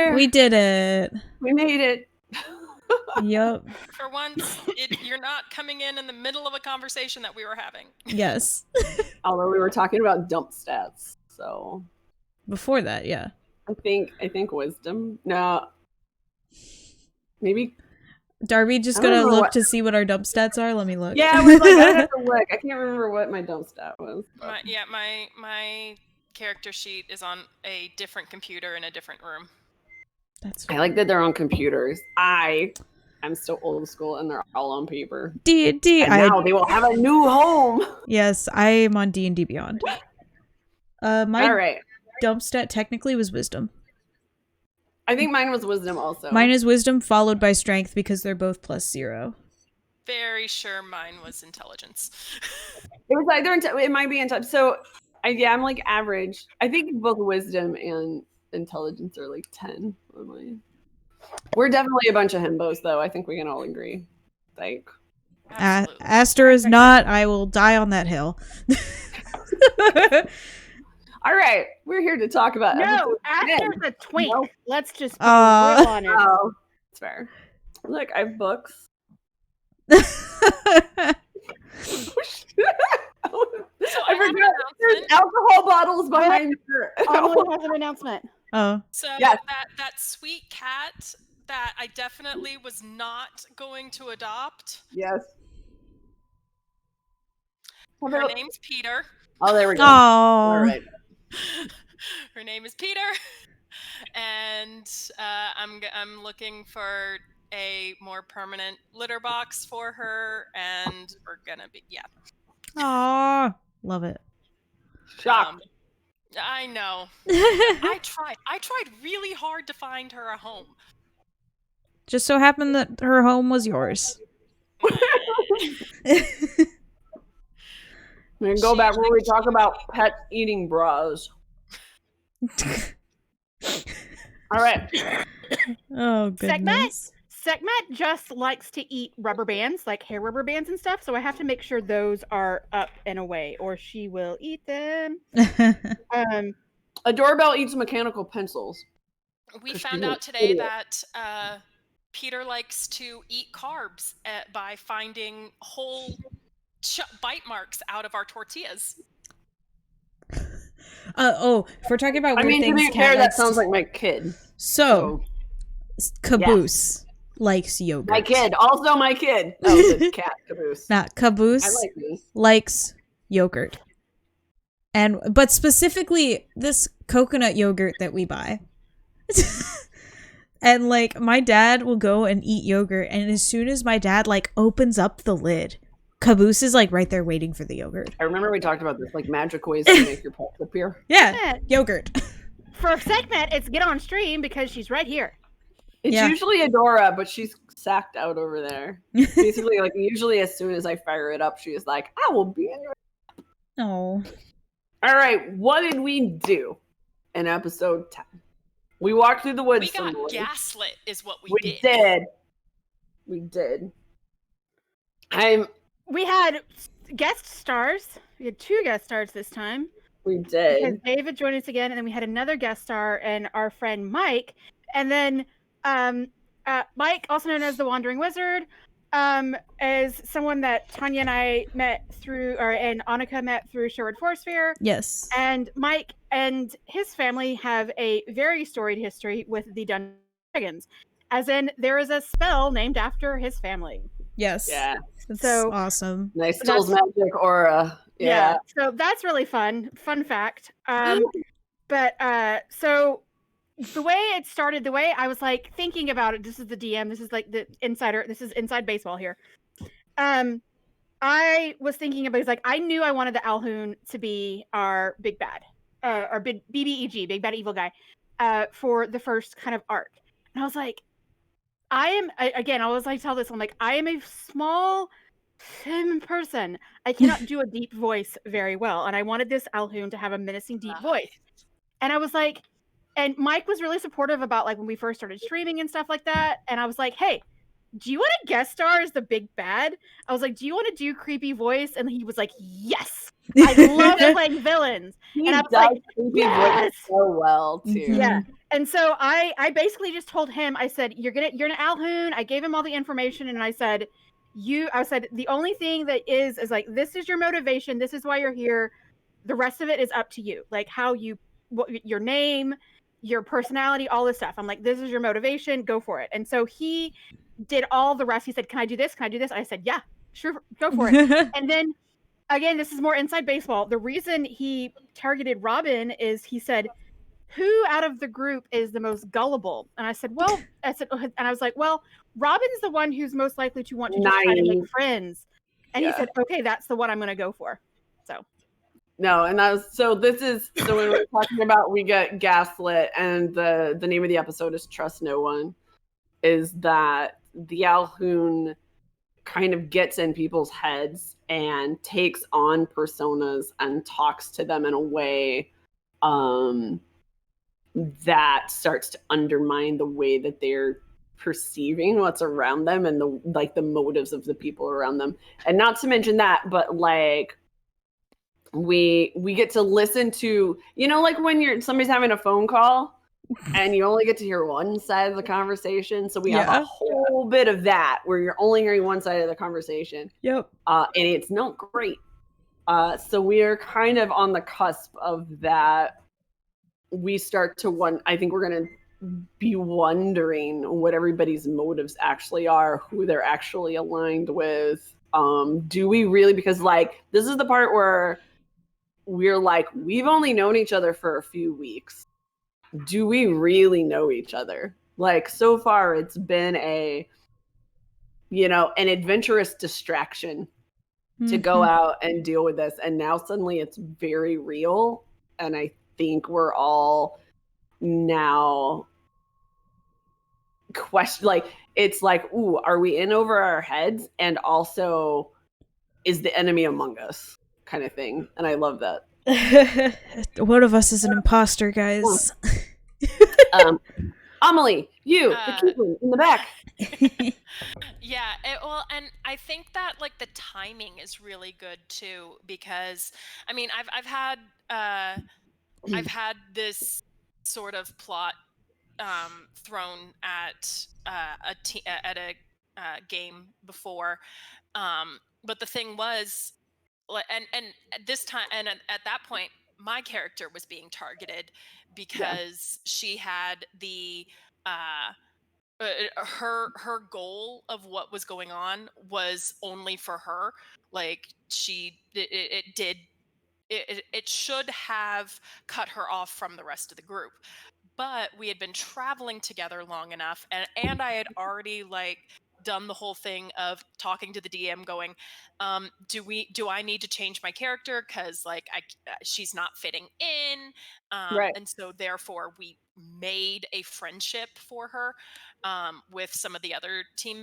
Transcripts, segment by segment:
there. We did it. We made it. Yep. For once, you're not coming in the middle of a conversation that we were having. Yes. Although we were talking about dump stats, so Before that, yeah. I think wisdom. No, maybe. Darby just I don't gonna know look what- to see what our dump stats are. Let me look. Yeah, I was like, I have to look. I can't remember what my dump stat was. but- My character sheet is on a different computer in a different room. That's I like that they're on computers. I'm still old school, and they're all on paper. D&D. And now they will have a new home. Yes, I am on D&D Beyond. My All right. dump stat technically was wisdom. I think mine was wisdom also. Mine is wisdom followed by strength because they're both +0. Very sure mine was intelligence. It was either it might be in touch. So, I'm like average. I think both wisdom and intelligence are like 10 on mine. We're definitely a bunch of himbos, though. I think we can all agree. Like, Absolutely. Aster is not. I will die on that hill. all right, we're here to talk about. No, episode 10. Aster's a twink. No. Let's just be real honest. Oh, it's fair. Look, I have books. I forgot. There's alcohol bottles behind her. Emily has an announcement. Oh. So Yes. that sweet cat that I definitely was not going to adopt. Yes. Her name's Peter. Oh, there we go. Oh. All right. Her name is Peter, and I'm looking for a more permanent litter box for her, and we're gonna be Aw. Love it. Shocked. I know. I tried really hard to find her a home. Just so happened that her home was yours. We're gonna go back where we talk about pets eating bras. All right. Oh, goodness. Sekhmet just likes to eat rubber bands, like hair rubber bands and stuff, so I have to make sure those are up and away, or she will eat them. A doorbell eats mechanical pencils. We Because found she's an out today idiot. that Peter likes to eat carbs by finding whole bite marks out of our tortillas. If we're talking about weird I mean, to things, be fair, Kat that likes sounds to- like my kid. So, Caboose likes yogurt. My kid. Also my kid. Oh, the cat caboose. Not Caboose I like me. likes yogurt. But specifically this coconut yogurt that we buy. And like my dad will go and eat yogurt, and as soon as my dad like opens up the lid, Caboose is like right there waiting for the yogurt. I remember we talked about this, like magic ways to make your pets appear. Yeah, Sekhmet. yogurt. For Sekhmet, it's get on stream because she's right here. It's Yeah. usually Adora, but she's sacked out over there. Basically, like usually as soon as I fire it up, she is like, I will be in your. Oh. All right, what did we do in episode 10? We walked through the woods. We got some more. gaslit, is what we We did. We did. We had guest stars. We had 2 guest stars this time. We Because did. David joined us again, and then we had another guest star and our friend Mike. And then Mike, also known as the Wandering Wizard, is someone that Tanya and I met through, and Annika met through Sherwood Force Fair. Yes. And Mike and his family have a very storied history with the Dungeons and Dragons. As in, there is a spell named after his family. Yes. Yeah. That's So- awesome. Nice Still's magic aura. Yeah. So that's really fun. Fun fact. But so the way it started, the way I was like thinking about it, this is the DM, this is like the insider, this is inside baseball here. I was thinking about, like, I knew I wanted the Alhoun to be our big bad, our big BBEG, big bad evil guy, for the first kind of arc. And I was like, I always like tell this, I'm like, I am a small, thin person. I cannot do a deep voice very well. And I wanted this Alhoun to have a menacing deep voice. And I was like, and Mike was really supportive about like when we first started streaming and stuff like that. And I was like, hey, do you want to guest star as the big bad? I was like, do you want to do creepy voice? And he was like, yes. I love playing villains. He And I does was like, creepy yes! voice so well too. Mhm. Yeah. And so I basically just told him, I said, you're an Alhoon. I gave him all the information, and I said, the only thing that is like, this is your motivation. This is why you're here. The rest of it is up to you. Like your name, your personality, all this stuff. I'm like, this is your motivation. Go for it. And so he did all the rest. He said, can I do this? Can I do this? I said, yeah, sure. Go for it. And then again, this is more inside baseball. The reason he targeted Robin is he said, who out of the group is the most gullible? And I said, and I was like, well, Robin's the one who's most likely to want to just try to make friends. And he said, okay, that's the one I'm going to go for. So. No, and so when we're talking about we get gaslit, and the name of the episode is Trust No One, is that the Alhoon kind of gets in people's heads and takes on personas and talks to them in a way that starts to undermine the way that they're perceiving what's around them and the motives of the people around them. And not to mention that, but like we get to listen to, like when somebody's having a phone call and you only get to hear one side of the conversation. So we have a whole bit of that where you're only hearing one side of the conversation. Yep. And it's not great. So we are kind of on the cusp of that. We start to I think we're going to be wondering what everybody's motives actually are, who they're actually aligned with. Do we really, because like, this is the part where we're like, we've only known each other for a few weeks. Do we really know each other? Like, so far it's been an adventurous distraction to go out and deal with this. And now suddenly it's very real. And I think we're all now it's like, ooh, are we in over our heads? And also, is the enemy among us kind of thing. And I love that. One of us is an imposter, guys. Amelie, you, the keeper in the back. Yeah, and I think that like the timing is really good too, because I mean I've had this sort of plot thrown at a game before, but the thing was, and this time, and at that point, my character was being targeted because she had the her goal of what was going on was only for her. Like it should have cut her off from the rest of the group, but we had been traveling together long enough, and I had already like done the whole thing of talking to the DM going, do I need to change my character because like she's not fitting in, Right. and so therefore we made a friendship for her with some of the other team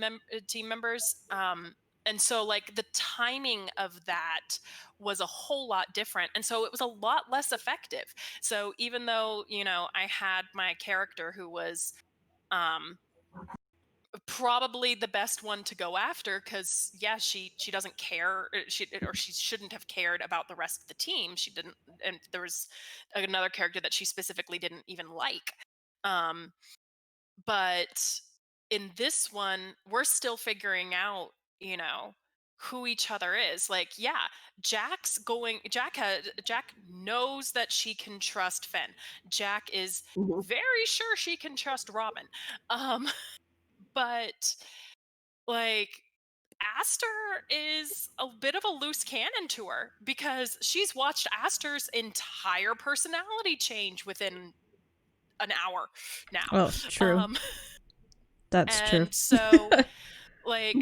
members, and so like the timing of that was a whole lot different, and so it was a lot less effective. So even though I had my character who was probably the best one to go after, because she doesn't care, she shouldn't have cared about the rest of the team. She didn't, and there was another character that she specifically didn't even like, but in this one we're still figuring out who each other is. Like, Jack knows that she can trust Fen. Jack is very sure she can trust Robin. But like Aster is a bit of a loose cannon to her because she's watched Aster's entire personality change within an hour now. Oh, true. That's true. And so like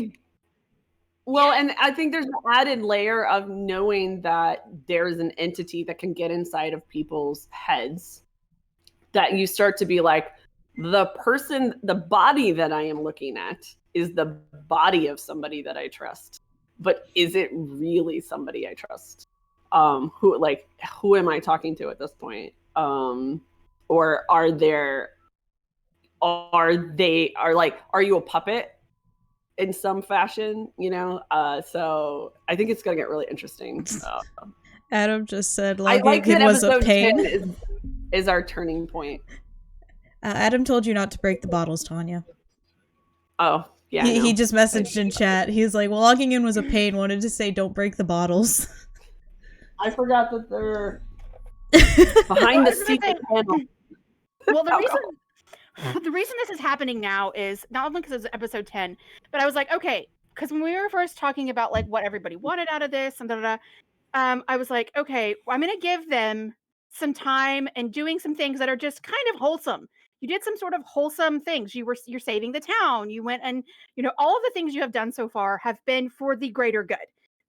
well, and I think there's an added layer of knowing that there's an entity that can get inside of people's heads, that you start to be like, the body that I am looking at is the body of somebody that I trust. But is it really somebody I trust? Who am I talking to at this point? Or are you a puppet in some fashion? So I think it's gonna get really interesting. Adam just said I like it that was a episode pain. 10 is our turning point. Adam told you not to break the bottles, Tanya. Oh, yeah. He just messaged in chat. He was like, well, logging in was a pain. Wanted to say don't break the bottles. I forgot that they're behind the secret panel. Well, the reason this is happening now is not only because it's episode 10, but I was like, okay, because when we were first talking about like what everybody wanted out of this and I was like, okay, I'm going to give them some time and doing some things that are just kind of wholesome. You did some sort of wholesome things. You're saving the town. You went and, all of the things you have done so far have been for the greater good.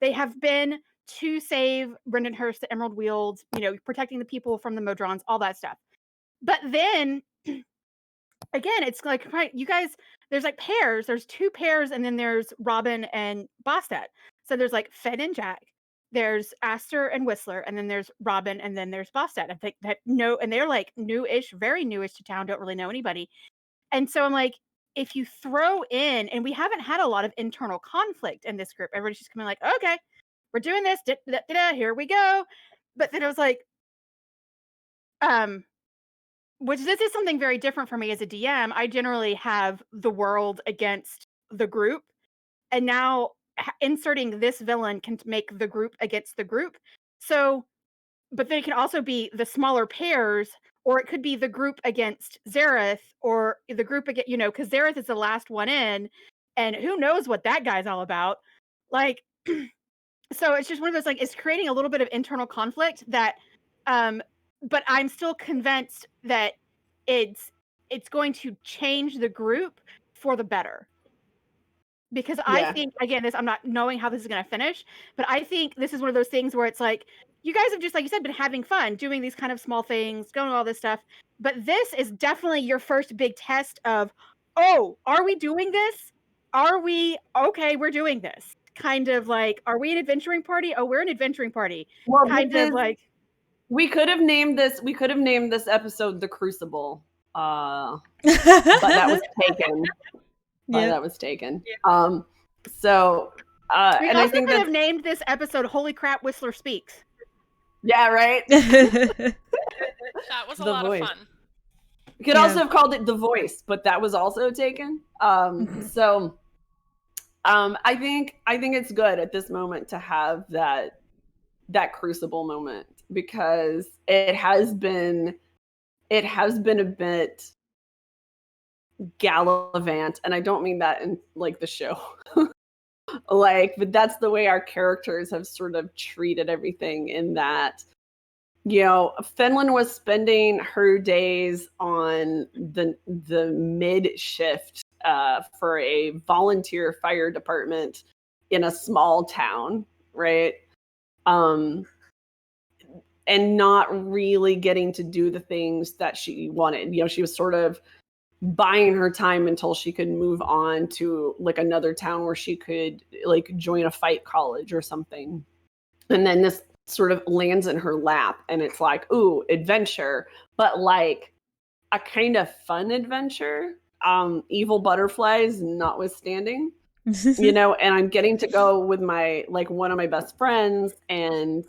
They have been to save Brendanhurst, the Emerald Weald, protecting the people from the Modrons, all that stuff. But then again, it's like, right, you guys, there's like pairs. There's 2 pairs, and then there's Robin and Bostet. So there's like Fed and Jack. There's Aster and Whistler, and then there's Robin, and then there's Bostet. I think and they're like newish, very newish to town, don't really know anybody. And so I'm like, if you throw in, and we haven't had a lot of internal conflict in this group. Everybody's just coming like, okay, we're doing this, here we go. But then I was like, which this is something very different for me as a DM. I generally have the world against the group, and now inserting this villain can make the group against the group. So, but then it can also be the smaller pairs, or it could be the group against Zareth, or the group against, because Zareth is the last one in, and who knows what that guy's all about. Like, so it's just one of those, like, it's creating a little bit of internal conflict that, but I'm still convinced that it's going to change the group for the better. Because I think, again, I'm not knowing how this is going to finish, but I think this is one of those things where it's like, you guys have just, like you said, been having fun doing these kind of small things, going all this stuff. But this is definitely your first big test of, oh, are we doing this? Are we, okay, we're doing this. Kind of like, are we an adventuring party? Oh, we're an adventuring party. Well, kind of like. We could have named this episode The Crucible. But that was taken. That was taken. Yeah. So we and also I think could have named this episode Holy Crap, Whistler Speaks. Yeah, right. That was a lot of fun. You could also have called it The Voice, but that was also taken. So I think it's good at this moment to have that crucible moment, because it has been a bit gallivant, and I don't mean that in like the show. But that's the way our characters have sort of treated everything, in that, Finland was spending her days on the mid shift for a volunteer fire department in a small town, right? And not really getting to do the things that she wanted. She was sort of buying her time until she could move on to like another town where she could like join a fight college or something. And then this sort of lands in her lap, and it's like, ooh, adventure, but like a kind of fun adventure. Evil butterflies notwithstanding, and I'm getting to go with one of my best friends and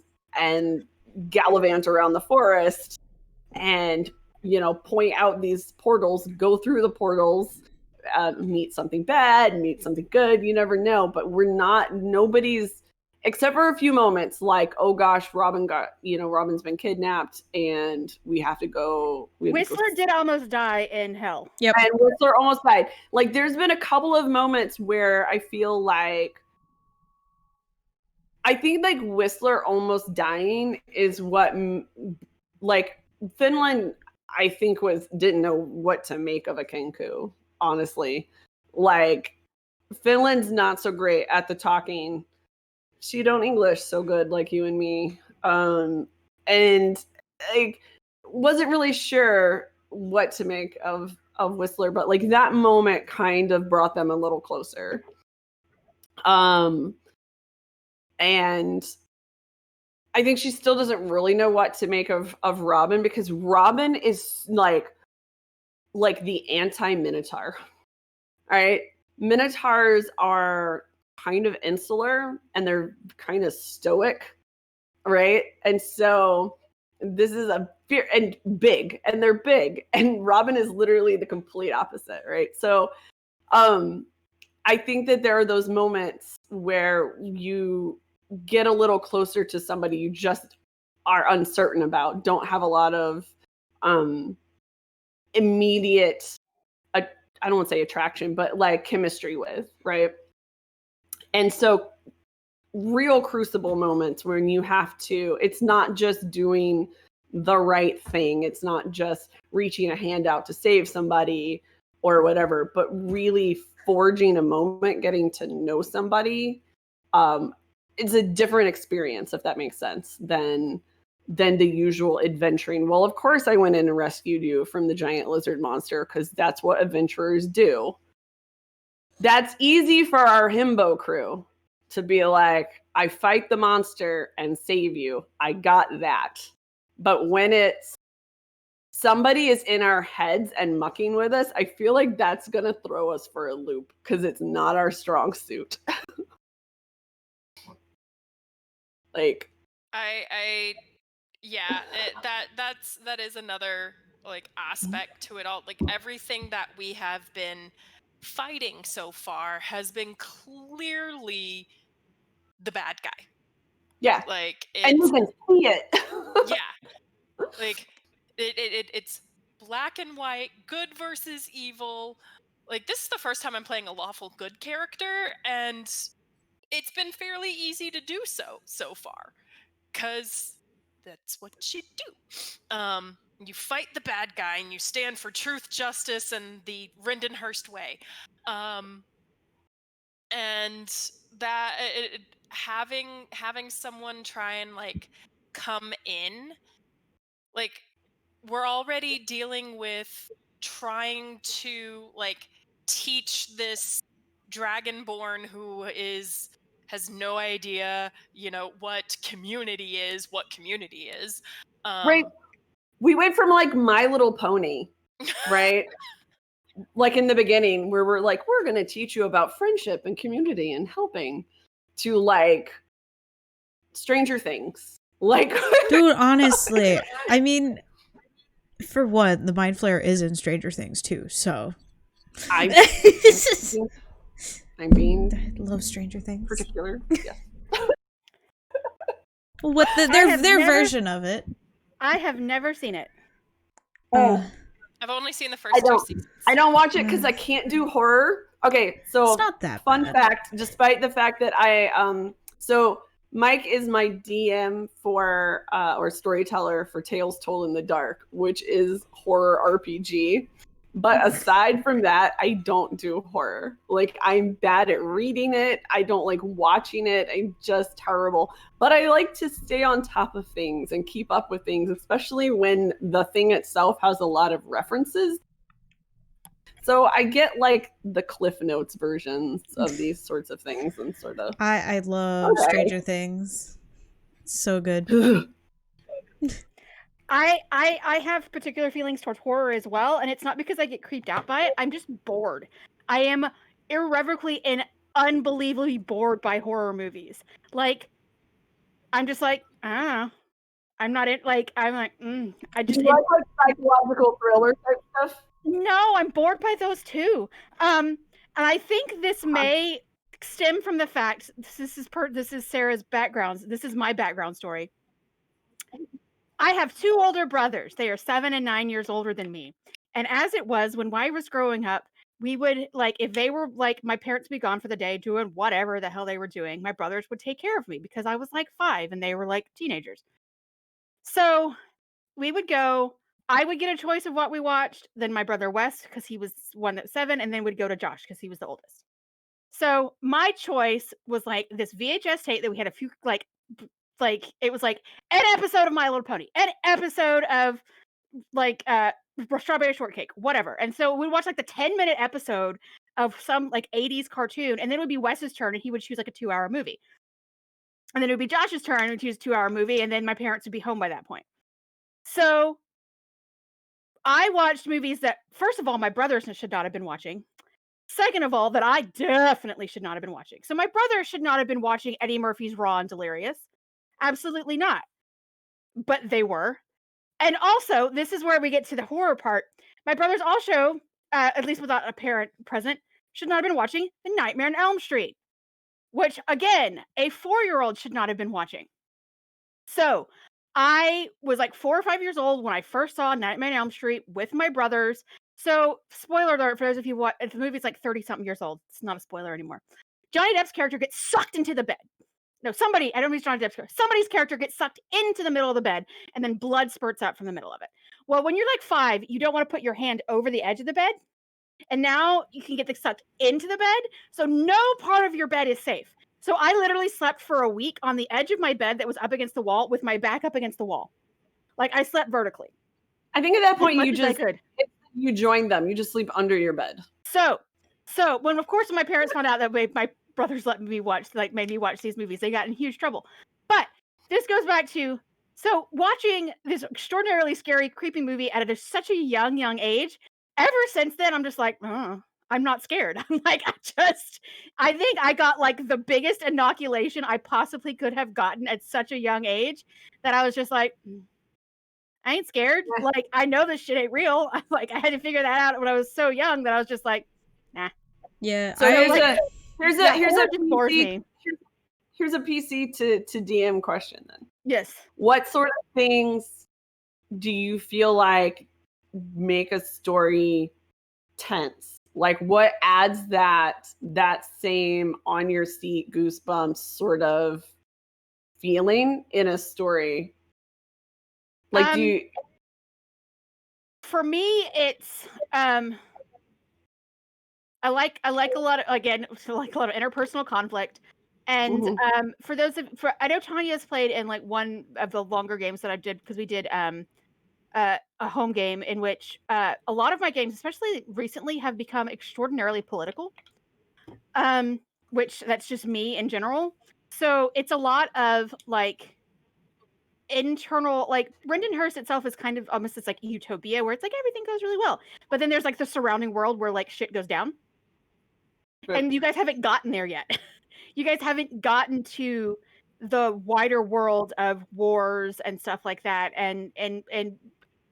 gallivant around the forest and point out these portals, go through the portals, meet something bad, meet something good, you never know. But nobody's, except for a few moments, like, oh gosh, Robin's been kidnapped and we have to go. Whistler did almost die in hell. Yep. And Whistler almost died. Like, there's been a couple of moments where I feel like, I think like Whistler almost dying is what, like, Finland, I think didn't know what to make of a Kenku, honestly. Like, Finland's not so great at the talking. She don't English so good like you and me. And like, wasn't really sure what to make of Whistler, but like that moment kind of brought them a little closer. And I think she still doesn't really know what to make of Robin, because Robin is like the anti-Minotaur. All right. Minotaurs are kind of insular and they're kind of stoic. Right. And so this is a fear and big, and they're big, and Robin is literally the complete opposite, right? So I think that there are those moments where you get a little closer to somebody you just are uncertain about, don't have a lot of immediate, I don't want to say attraction, but like chemistry with, right? And so real crucible moments when you have to, it's not just doing the right thing, it's not just reaching a hand out to save somebody or whatever, but really forging a moment, getting to know somebody. It's a different experience, if that makes sense, than the usual adventuring. Well, of course I went in and rescued you from the giant lizard monster, because that's what adventurers do. That's easy for our himbo crew to be like, I fight the monster and save you. I got that. But when it's somebody is in our heads and mucking with us, I feel like that's going to throw us for a loop, because it's not our strong suit. Like, that is another like aspect to it all. Like everything that we have been fighting so far has been clearly the bad guy. yeah. Like And you can see it. yeah. Like it's black and white, good versus evil. Like this is the first time I'm playing a lawful good character, and it's been fairly easy to do so far, because that's what you do. You fight the bad guy and you stand for truth, justice, and the Rindenhurst way. And that having someone try and like come in, like we're already dealing with trying to like teach this dragonborn who has no idea, what community is. Right. We went from like My Little Pony, right? Like in the beginning, where we're like, we're going to teach you about friendship and community and helping, to like Stranger Things. Like, Dude, honestly, I mean, for one, the Mind Flayer is in Stranger Things too, so. I'm being I love Stranger Things. particular. Yes. What their version of it. I have never seen it. I've only seen the first two seasons. I don't watch it because I can't do horror. Okay, so it's not that fun bad. fact, despite the fact that so Mike is my DM for or storyteller for Tales Told in the Dark, which is horror RPG. But aside from that, I don't do horror. Like, I'm bad at reading it. I don't like watching it. I'm just terrible. But I like to stay on top of things and keep up with things, especially when the thing itself has a lot of references. So I get like the Cliff Notes versions of these sorts of things and sort of. I love Stranger Things. So good. I have particular feelings towards horror as well, and it's not because I get creeped out by it. I'm just bored. I am irrevocably and unbelievably bored by horror movies. Like, I'm just like, I don't know. I'm not in, like, I'm like, I just. Do you like psychological thriller type stuff? No, I'm bored by those too. And I think this may stem from the fact this is Sarah's background. This is my background story. I have two older brothers. They are 7 and 9 years older than me. And as it was, when I was growing up, we would, like, if they were, like, my parents would be gone for the day doing whatever the hell they were doing, my brothers would take care of me because I was, like, 5 and they were, like, teenagers. So we would go, I would get a choice of what we watched, then my brother Wes, because he was one that's 7, and then we'd go to Josh because he was the oldest. So my choice was, like, this VHS tape that we had a few, like it was like an episode of My Little Pony, an episode of like Strawberry Shortcake, whatever. And so we'd watch like the 10-minute episode of some like 80s cartoon, and then it would be Wes's turn and he would choose like a 2-hour movie. And then it would be Josh's turn and he'd choose a 2-hour movie, and then my parents would be home by that point. So I watched movies that, first of all, my brothers should not have been watching. Second of all, that I definitely should not have been watching. So my brother should not have been watching Eddie Murphy's Raw and Delirious. Absolutely not. But they were. And also, this is where we get to the horror part. My brothers also, at least without a parent present, should not have been watching The Nightmare on Elm Street, which, again, a 4-year-old should not have been watching. So I was like 4 or 5 years old when I first saw Nightmare on Elm Street with my brothers. So, spoiler alert for those of you who watch, if the movie's like 30-something years old, it's not a spoiler anymore. Johnny Depp's character gets sucked into the bed. No, somebody, I don't mean Johnny Depp's character. Somebody's character gets sucked into the middle of the bed, and then blood spurts out from the middle of it. Well, when you're like 5, you don't want to put your hand over the edge of the bed. And now you can get sucked into the bed. So no part of your bed is safe. So I literally slept for a week on the edge of my bed that was up against the wall with my back up against the wall. Like I slept vertically. I think at that point could. You joined them. You just sleep under your bed. So when of course my parents found out that my brothers made me watch these movies, they got in huge trouble. But this goes back to watching this extraordinarily scary, creepy movie at such a young age. Ever since then, I'm just like, I'm not scared. I'm like, I think I got like the biggest inoculation I possibly could have gotten at such a young age that I was just like, I ain't scared. Like, I know this shit ain't real. I had to figure that out when I was so young that I was just like, nah. Yeah. So here's a PC to DM question then. Yes. What sort of things do you feel like make a story tense? Like what adds that same on your seat goosebumps sort of feeling in a story? Like do you... For me it's I like a lot of interpersonal conflict. And I know Tanya has played in like one of the longer games that I did, because we did a home game in which a lot of my games, especially recently, have become extraordinarily political. Which that's just me in general. So it's a lot of like internal, like Brendanhurst itself is kind of almost this like utopia where it's like everything goes really well, but then there's like the surrounding world where like shit goes down. Right. And you guys haven't gotten there yet. You guys haven't gotten to the wider world of wars and stuff like that, and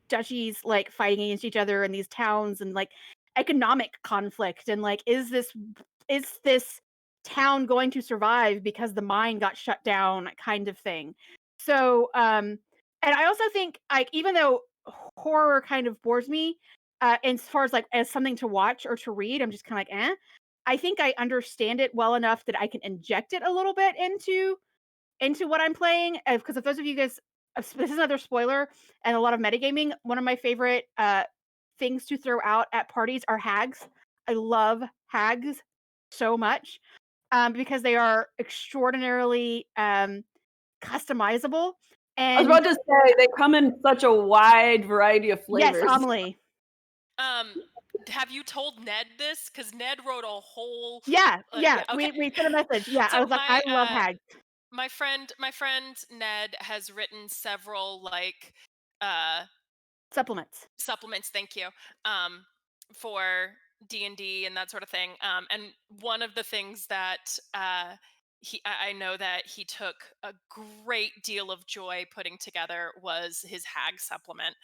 duchies like fighting against each other in these towns, and like economic conflict, and like is this town going to survive because the mine got shut down, kind of thing. So and I also think like even though horror kind of bores me as far as like as something to watch or to read, I'm just kind of like I think I understand it well enough that I can inject it a little bit into what I'm playing. Because if those of you guys, this is another spoiler and a lot of metagaming, one of my favorite things to throw out at parties are hags. I love hags so much because they are extraordinarily customizable. And I was about to say they come in such a wide variety of flavors. Yes, Amelie. Have you told Ned this? Because Ned wrote a whole. Yeah. Okay. We sent a message. Yeah, so I was like, I love hags. My friend Ned has written several like supplements. Thank you. For D&D and that sort of thing. And one of the things that I know that he took a great deal of joy putting together was his hag supplement.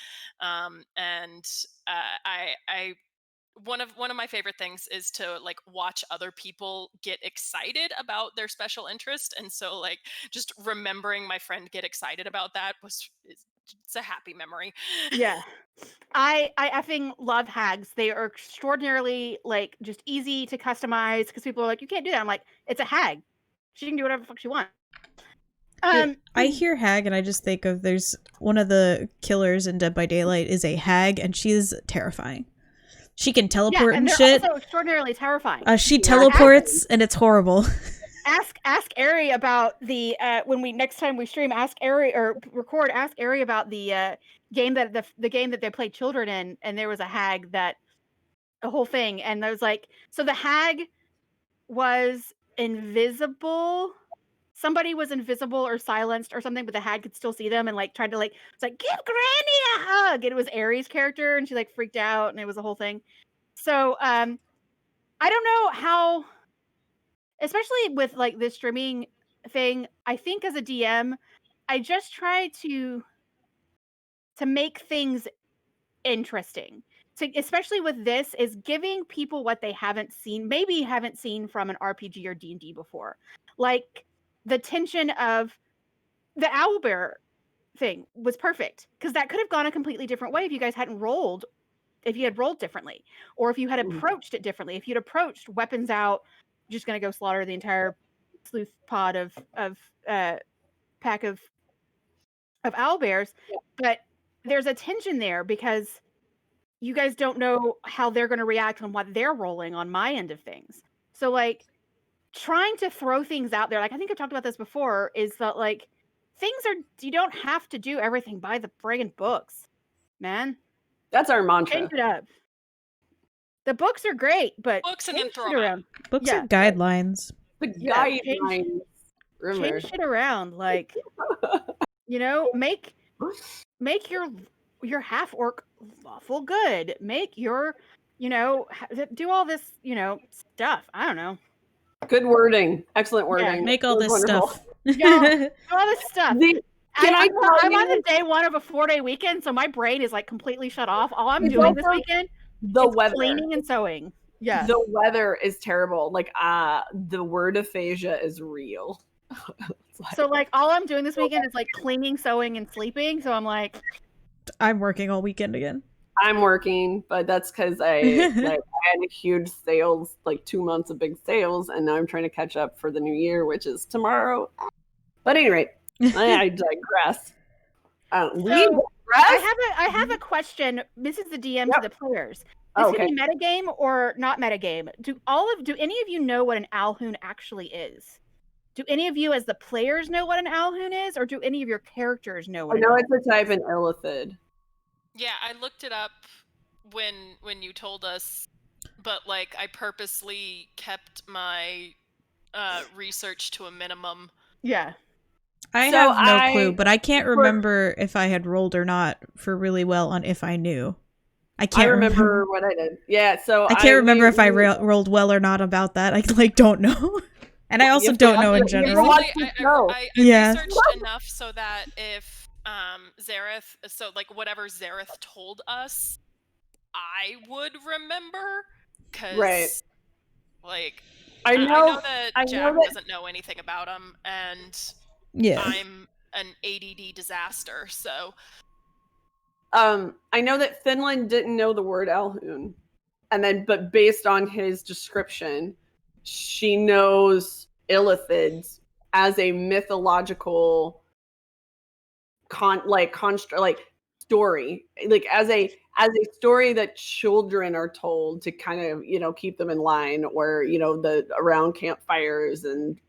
And I one of my favorite things is to like watch other people get excited about their special interest, and so like just remembering my friend get excited about that it's a happy memory. Yeah. I effing love hags. They are extraordinarily like just easy to customize because people are like, you can't do that. I'm like, it's a hag. She can do whatever the fuck she wants. I hear hag and I just think of there's one of the killers in Dead by Daylight is a hag, and she is terrifying. She can teleport and shit. Also extraordinarily terrifying. She teleports and it's horrible. Ask Ari about the when we next time we stream. Ask Ari or record. Ask Ari about the game that the game that they played children in, and there was a hag that a whole thing, and I was like, so the hag was invisible. Somebody was invisible or silenced or something, but the hag could still see them and like tried to like it's like give Granny a hug. It was Ari's character, and she like freaked out, and it was a whole thing. So I don't know how, especially with like this streaming thing. I think as a DM, I just try to make things interesting. Especially with this, is giving people what they haven't seen from an RPG or D&D before. Like the tension of the owlbear thing was perfect, because that could have gone a completely different way if you guys hadn't rolled, if you had rolled differently, or if you had approached it differently. If you'd approached weapons out, just going to go slaughter the entire sleuth pod of pack of owlbears. Yeah. But there's a tension there because you guys don't know how they're going to react on what they're rolling on my end of things. So like trying to throw things out there, like I think I've talked about this before, is that like you don't have to do everything by the friggin' books, man. That's our mantra. Change it up. The books are great, but Books and then change throw it 'em out. around. Books Yeah. are guidelines. The Yeah, guidelines. Remember. Change shit around, like make your half orc lawful good. Make your do all this stuff. I don't know. Good wording. Excellent wording. Make all That was this wonderful. stuff. Yeah, do all this stuff. Can I tell I'm you- on the day one of a 4-day weekend, so my brain is like completely shut off. All I'm It's doing this also weekend the is weather. cleaning and sewing. Yeah. The weather is terrible. Like the word aphasia is real. So like all I'm doing this weekend is like cleaning, sewing, and sleeping. So I'm like, I'm working all weekend again. I'm working, but that's because I had huge sales, like 2 months of big sales, and now I'm trying to catch up for the new year, which is tomorrow. But at any rate, I digress. I have a question. This is the DM to the players. This Okay. can be metagame or not metagame. Do any of you know what an Alhoon actually is? Do any of you as the players know what an Alhoon is, or do any of your characters know what I know it's a type in Illithid. Yeah, I looked it up when you told us, but like I purposely kept my research to a minimum. Yeah. I So have no clue, but I can't remember if I had rolled or not for really well on if I knew. I can't remember what I did. Yeah, so I can't remember if I rolled well or not about that. I like don't know. And I also don't know in general. I researched enough so that if Zareth, so like whatever Zareth told us, I would remember. Cause like I know that Jack doesn't know anything about him, and I'm an ADD disaster. So I know that Finland didn't know the word Alhoon, but based on his description, she knows Illithids as a mythological story, like as a story that children are told to kind of keep them in line, or the around campfires, and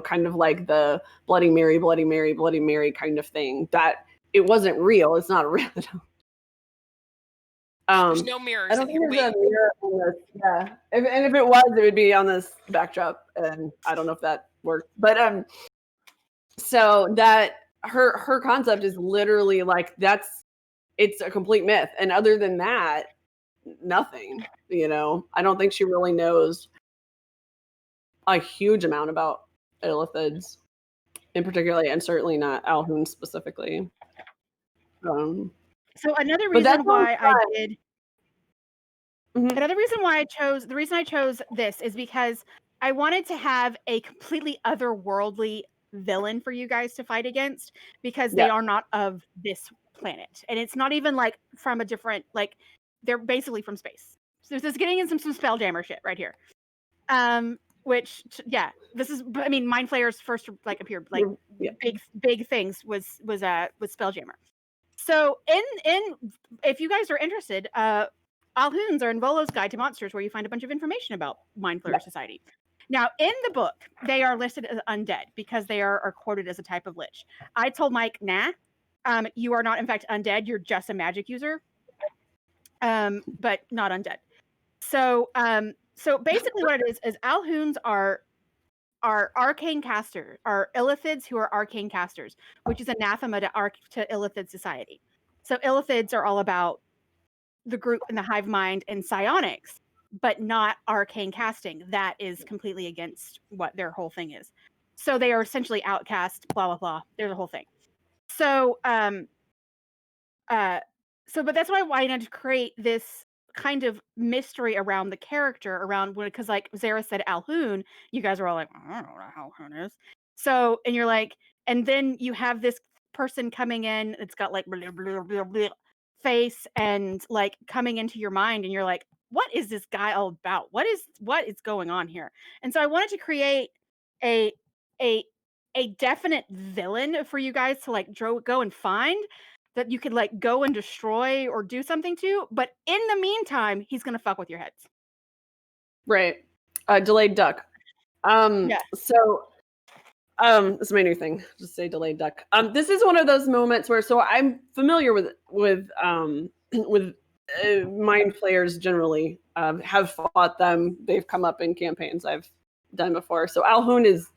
kind of like the Bloody Mary, Bloody Mary, Bloody Mary kind of thing. That it wasn't real. It's not real. There's no mirrors. I don't think there's a mirror on this. Yeah, if it was, it would be on this backdrop, and I don't know if that worked. But so that her concept is literally like it's a complete myth, and other than that, nothing. I don't think she really knows a huge amount about Illithids in particular, and certainly not Alhoon specifically. So another reason why the reason I chose this is because I wanted to have a completely otherworldly villain for you guys to fight against, because they are not of this planet, and it's not even like from a different, like they're basically from space. So this is getting in some Spelljammer shit right here. Which this is, I mean, Mind Flayer's first like appeared like big things was Spelljammer. So in if you guys are interested, Alhoons are in Volo's Guide to Monsters, where you find a bunch of information about Mind Flayer Society. Now, in the book, they are listed as undead because they are quoted as a type of lich. I told Mike, nah, you are not in fact undead. You're just a magic user, but not undead. So basically, what it is Alhoons are arcane casters, are Illithids who are arcane casters, which is anathema to Illithid society. So Illithids are all about the group and the hive mind and psionics, but not arcane casting. That is completely against what their whole thing is. So they are essentially outcast, blah, blah, blah. There's a whole thing. So but that's why I wanted to create this kind of mystery around the character, around when, because like Zara said Alhoon, you guys are all like, I don't know what Alhoon is. So, and you're like, and then you have this person coming in, it's got like blah, blah, blah, blah, face and like coming into your mind, and you're like, what is this guy all about? What is going on here? And so I wanted to create a a a definite villain for you guys to like go and find, that you could like go and destroy or do something to, but in the meantime, he's gonna fuck with your heads. Right. Delayed duck. Yeah. So this is my new thing. Just say delayed duck. This is one of those moments where, so I'm familiar with mind players generally. Have fought them. They've come up in campaigns I've done before. So Alhoon is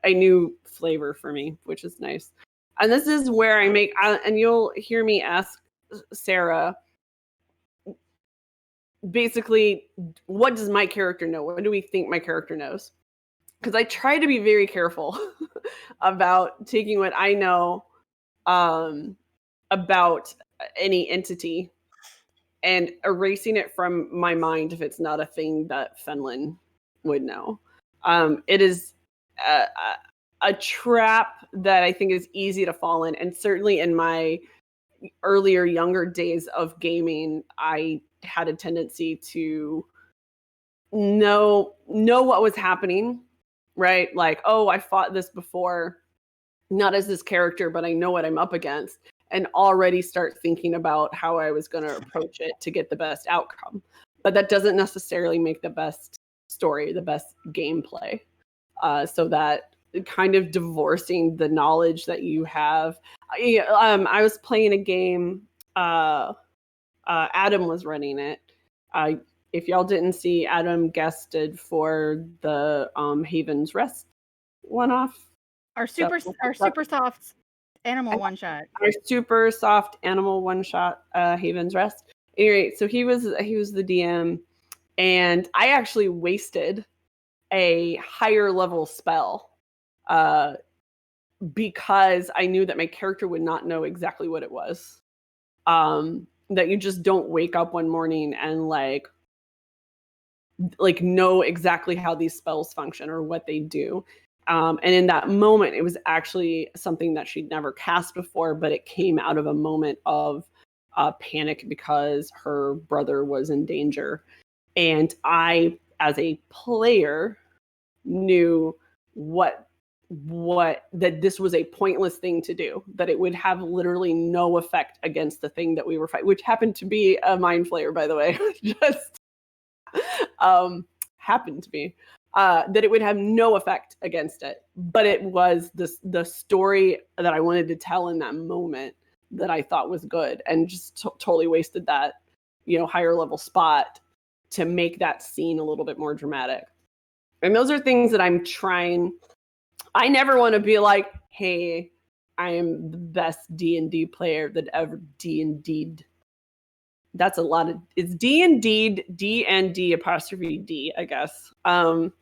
a new flavor for me, which is nice. And this is where I make, and you'll hear me ask Sarah, basically, what does my character know? What do we think my character knows? Because I try to be very careful about taking what I know about any entity and erasing it from my mind if it's not a thing that Fenlin would know. It is a trap that I think is easy to fall in. And certainly in my earlier, younger days of gaming, I had a tendency to know what was happening, right? Like, oh, I fought this before, not as this character, but I know what I'm up against, and already start thinking about how I was going to approach it to get the best outcome. But that doesn't necessarily make the best story, the best gameplay. So that kind of divorcing the knowledge that you have. I was playing a game. Adam was running it. If y'all didn't see, Adam guested for the Haven's Rest one-off. Our super soft animal one shot. Our super soft animal one shot, Haven's Rest. Anyway, so he was the DM, and I actually wasted a higher level spell because I knew that my character would not know exactly what it was. That you just don't wake up one morning and like know exactly how these spells function or what they do. And in that moment, it was actually something that she'd never cast before, but it came out of a moment of panic because her brother was in danger. And I, as a player, knew that this was a pointless thing to do, that it would have literally no effect against the thing that we were fighting, which happened to be a mind flayer, by the way. Just happened to be that it would have no effect against it, but it was the story that I wanted to tell in that moment that I thought was good, and just totally wasted that higher level spot to make that scene a little bit more dramatic. And those are things that I'm trying. I never want to be like, hey, I am the best D&D player that ever D&D'd. That's a lot of, it's D&D'd, D&D apostrophe D, I guess. I'm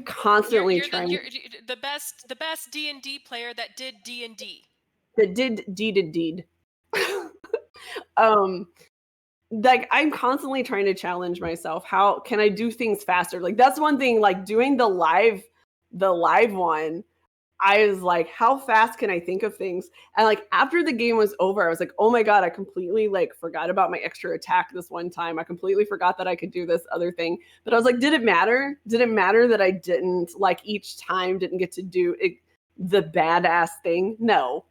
constantly trying. You're the best D&D player that did D&D. That did D. Like, I'm constantly trying to challenge myself. How can I do things faster? Like, that's one thing, like doing the live one, I was like, how fast can I think of things? And like after the game was over, I was like, oh my God, I completely like forgot about my extra attack this one time. I completely forgot that I could do this other thing. But I was like, did it matter? Did it matter that I didn't, like, each time didn't get to do it, the badass thing? No,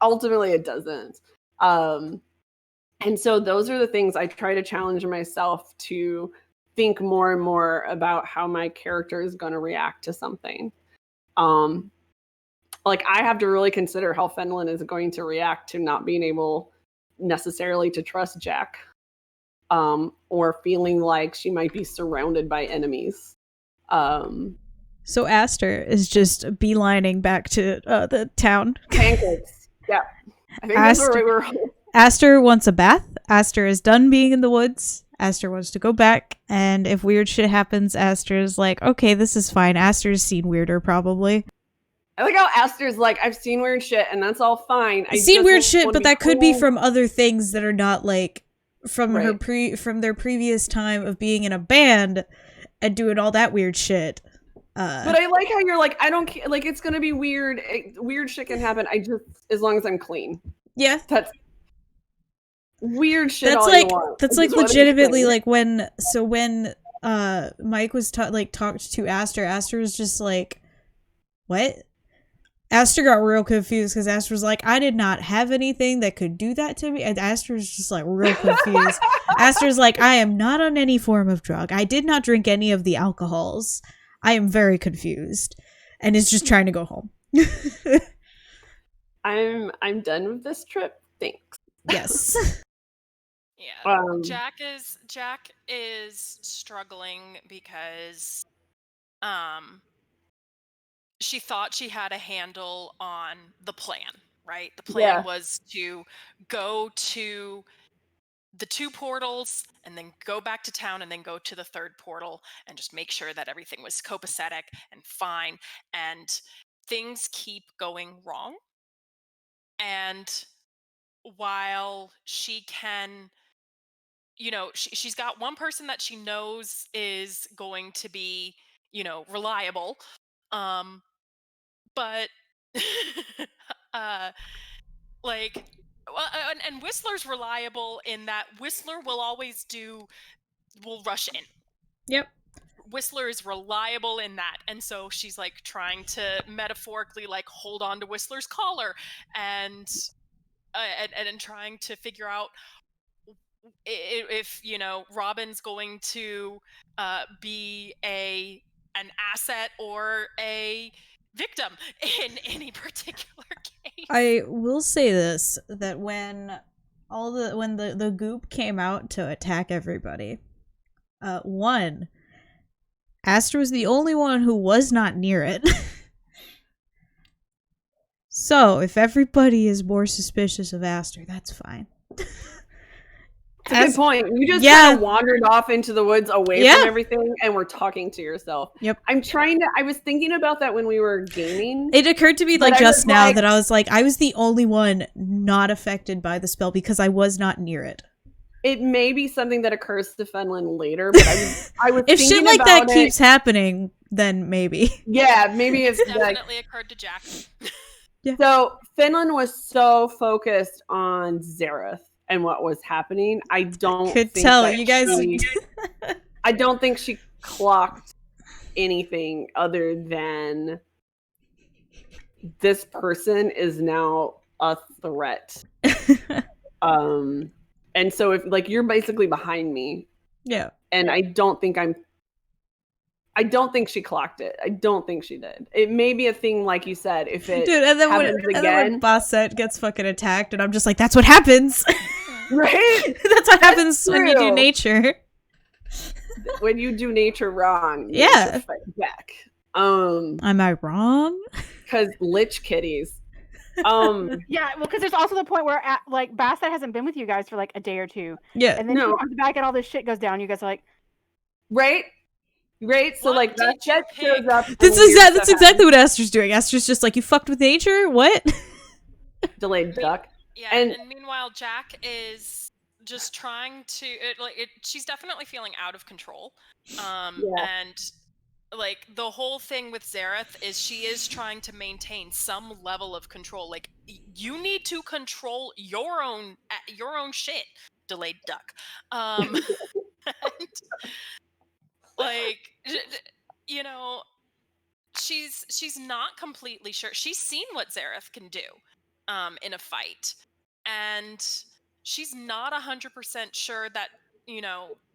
ultimately it doesn't. And so those are the things I try to challenge myself to think more and more about how my character is going to react to something. Like, I have to really consider how Fenlin is going to react to not being able necessarily to trust Jack, or feeling like she might be surrounded by enemies. So Aster is just beelining back to the town. Pancakes. Yeah. I think that's where we were. Aster wants a bath. Aster is done being in the woods. Aster wants to go back, and if weird shit happens, Aster is like, okay, this is fine. Aster's seen weirder, probably. I like how Aster's like, I've seen weird shit, and that's all fine. I've seen weird just shit, wanna but be that could be cool." from other things that are not like from Right. from their previous time of being in a band and doing all that weird shit. But I like how you're like, I don't care. Like, it's gonna be weird. Weird shit can happen. I just, as long as I'm clean. Yeah. That's weird shit. That's all like you want. that's I like just wanna be legitimately clean. like when Mike was talked to Aster was just like, what? Aster got real confused because Aster was like, I did not have anything that could do that to me. And Aster was just like real confused. Aster's like, I am not on any form of drug. I did not drink any of the alcohols. I am very confused. And is just trying to go home. I'm done with this trip. Thanks. Yes. Yeah. Jack is struggling because she thought she had a handle on the plan, right? The plan was to go to the 2 portals and then go back to town and then go to the 3rd portal and just make sure that everything was copacetic and fine. And things keep going wrong. And while she can, she's got one person that she knows is going to be, reliable. But and Whistler's reliable in that Whistler will rush in. Yep. Whistler is reliable in that, and so she's like trying to metaphorically like hold on to Whistler's collar and trying to figure out if Robin's going to be an asset or a victim in any particular case. I will say this, that when the goop came out to attack everybody, one, Aster was the only one who was not near it. So if everybody is more suspicious of Aster, that's fine. That's a good point. You just kind of wandered off into the woods away from everything and were talking to yourself. Yep. I was thinking about that when we were gaming. It occurred to me like just now that I was like, I was the only one not affected by the spell because I was not near it. It may be something that occurs to Fenlin later, but I was if thinking shit like about that keeps happening, then maybe. Yeah, maybe it's definitely occurred to Jack. Yeah. So Fenlin was so focused on Zareth and what was happening. I don't could think tell that you guys. I don't think she clocked anything other than this person is now a threat. And so if like you're basically behind me. Yeah. And I don't think she clocked it. I don't think she did. It may be a thing, like you said, if it happens again. And then when Basset gets fucking attacked, and I'm just like, that's what happens. Right? That's what happens when you do nature. When you do nature wrong, yeah. Fight back. Am I wrong? Because lich kitties. Yeah, well, because there's also the point where like Basset hasn't been with you guys for like a day or two. Yeah. And then he comes back and all this shit goes down. You guys are like, right? So what like that shows up. That's exactly what Aster's doing. Aster's just like, you fucked with nature? What? Delayed duck. Yeah, and meanwhile Jack is just trying to she's definitely feeling out of control. And like the whole thing with Zareth is she is trying to maintain some level of control. Like you need to control your own shit, delayed duck. And, like she's not completely sure. She's seen what Zareth can do in a fight, and she's not 100% sure that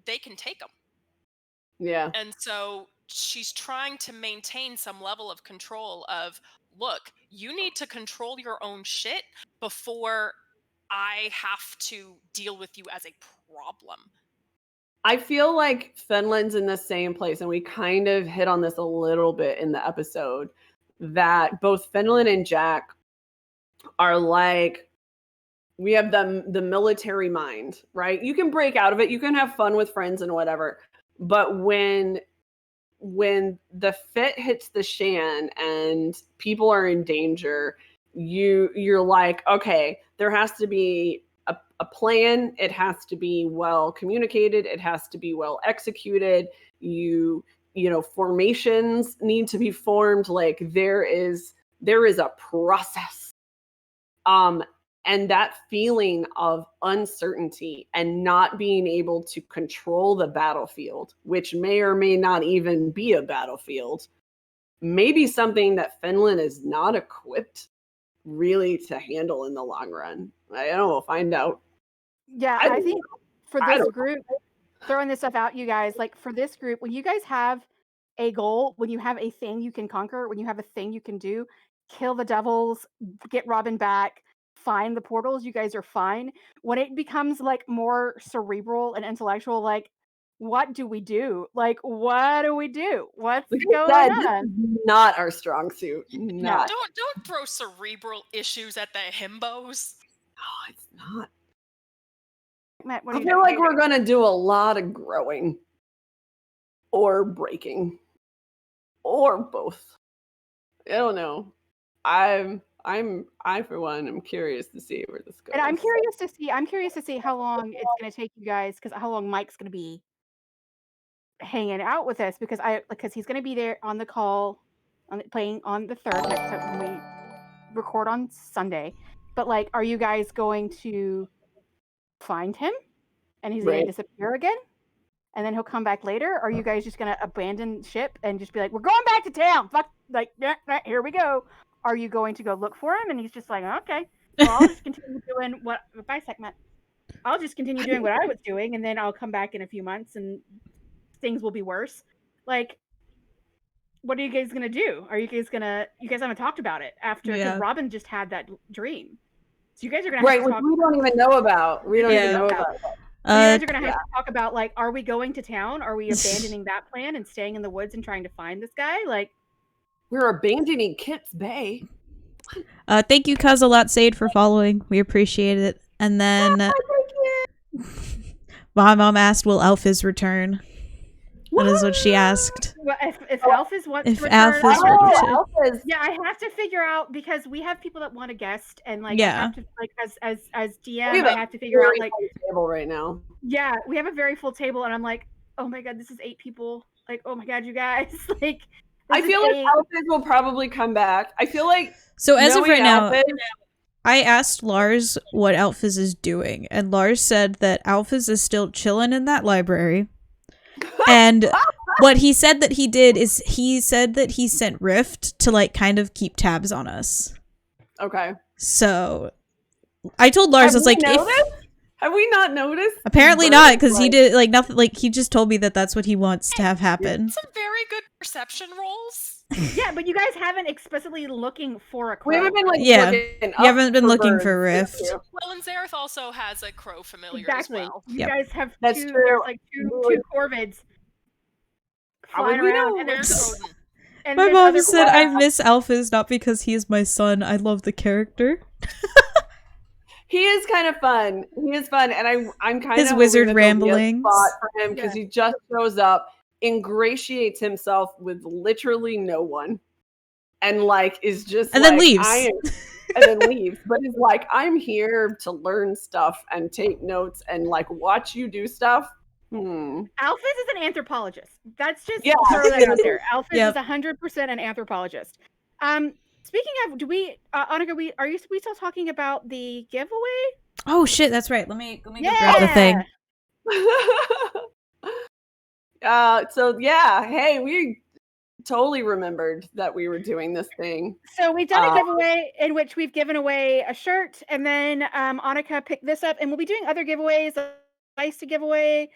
they can take him. Yeah. And so she's trying to maintain some level of control of, look, you need to control your own shit before I have to deal with you as a problem. I feel like Fenlin's in the same place, and we kind of hit on this a little bit in the episode, that both Fenlin and Jack are like, we have the military mind, right? You can break out of it, you can have fun with friends and whatever, but when when the fit hits the shan and people are in danger, you're like, okay, there has to be a plan. It has to be well communicated. It has to be well executed. You know, formations need to be formed. Like there is a process. And that feeling of uncertainty and not being able to control the battlefield, which may or may not even be a battlefield, may be something that Finland is not equipped really to handle in the long run. I don't know. We'll find out. Yeah, I think for this group, throwing this stuff out, you guys, like for this group, when you guys have a goal, when you have a thing you can conquer, when you have a thing you can do, kill the devils, get Robin back, find the portals, you guys are fine. When it becomes like more cerebral and intellectual, like what do we do? Like what do we do? What's going on? This is not our strong suit. Not. Don't throw cerebral issues at the himbos. No, it's not. Matt, I feel like we're gonna do a lot of growing, or breaking, or both. I don't know. I for one am curious to see where this goes. And I'm curious to see how long it's going to take you guys, because how long Mike's going to be hanging out with us, because he's going to be there on the call, playing on the 3rd next time when we record on Sunday. But like, are you guys going to find him, and he's going to disappear again, and then he'll come back later? Or are you guys just going to abandon ship and just be like, we're going back to town? Fuck, like, here we go. Are you going to go look for him? And he's just like, okay, well, I'll just continue doing what. I'll just continue doing what I was doing, and then I'll come back in a few months, and things will be worse. Like, what are you guys gonna do? Are you guys gonna? You guys haven't talked about it after, because Robin just had that dream. So you guys are gonna have to talk. We don't even know about. We don't even know about. So you guys are gonna have to talk about, like, are we going to town? Are we abandoning that plan and staying in the woods and trying to find this guy? Like. We're abandoning Kit's Bay. Thank you, Cuz a lot, Sade, for following. We appreciate it. And then my mom asked, will Alphys return? That is what she asked. Well, if Alphys wants to return, yeah, I have to figure out, because we have people that want a guest, and like, I have to, like, as DM, I have to figure out, like, table right now. Yeah, we have a very full table, and I'm like, oh my god, this is 8 people. Like, oh my god, you guys, like. I feel like Alphys will probably come back. I feel like so as of right now, I asked Lars what Alphys is doing, and Lars said that Alphys is still chilling in that library. And what he said that he did is he said that he sent Rift to like kind of keep tabs on us. Okay. So I told Lars, I was like, have we not noticed? Apparently not, because he did like nothing. Like he just told me that that's what he wants to have happen. Some very good perception rolls. Yeah, but you guys haven't explicitly looking for a crow. We haven't been like you haven't been looking for Rift. Well, and Zareth also has a crow familiar as well. You guys have That's two, true. like two corvids flying around, and there's and my then mom other said, corvids. I miss Alphys not because he is my son. I love the character. He is kind of fun. He is fun, and I'm kind of his wizard ramblings for him, because he just shows up, ingratiates himself with literally no one, and like is just and like, then leaves. And then leaves. But he's like, I'm here to learn stuff and take notes and like watch you do stuff. Alphys is an anthropologist. That's just Yeah. throw that out there. Alphys is 100% an anthropologist. Speaking of, do we, Annika, are we still talking about the giveaway? Oh shit, that's right. Let me go grab the thing. So yeah, hey, we totally remembered that we were doing this thing. So we've done a giveaway in which we've given away a shirt, and then Annika picked this up, and we'll be doing other giveaways, dice to give away,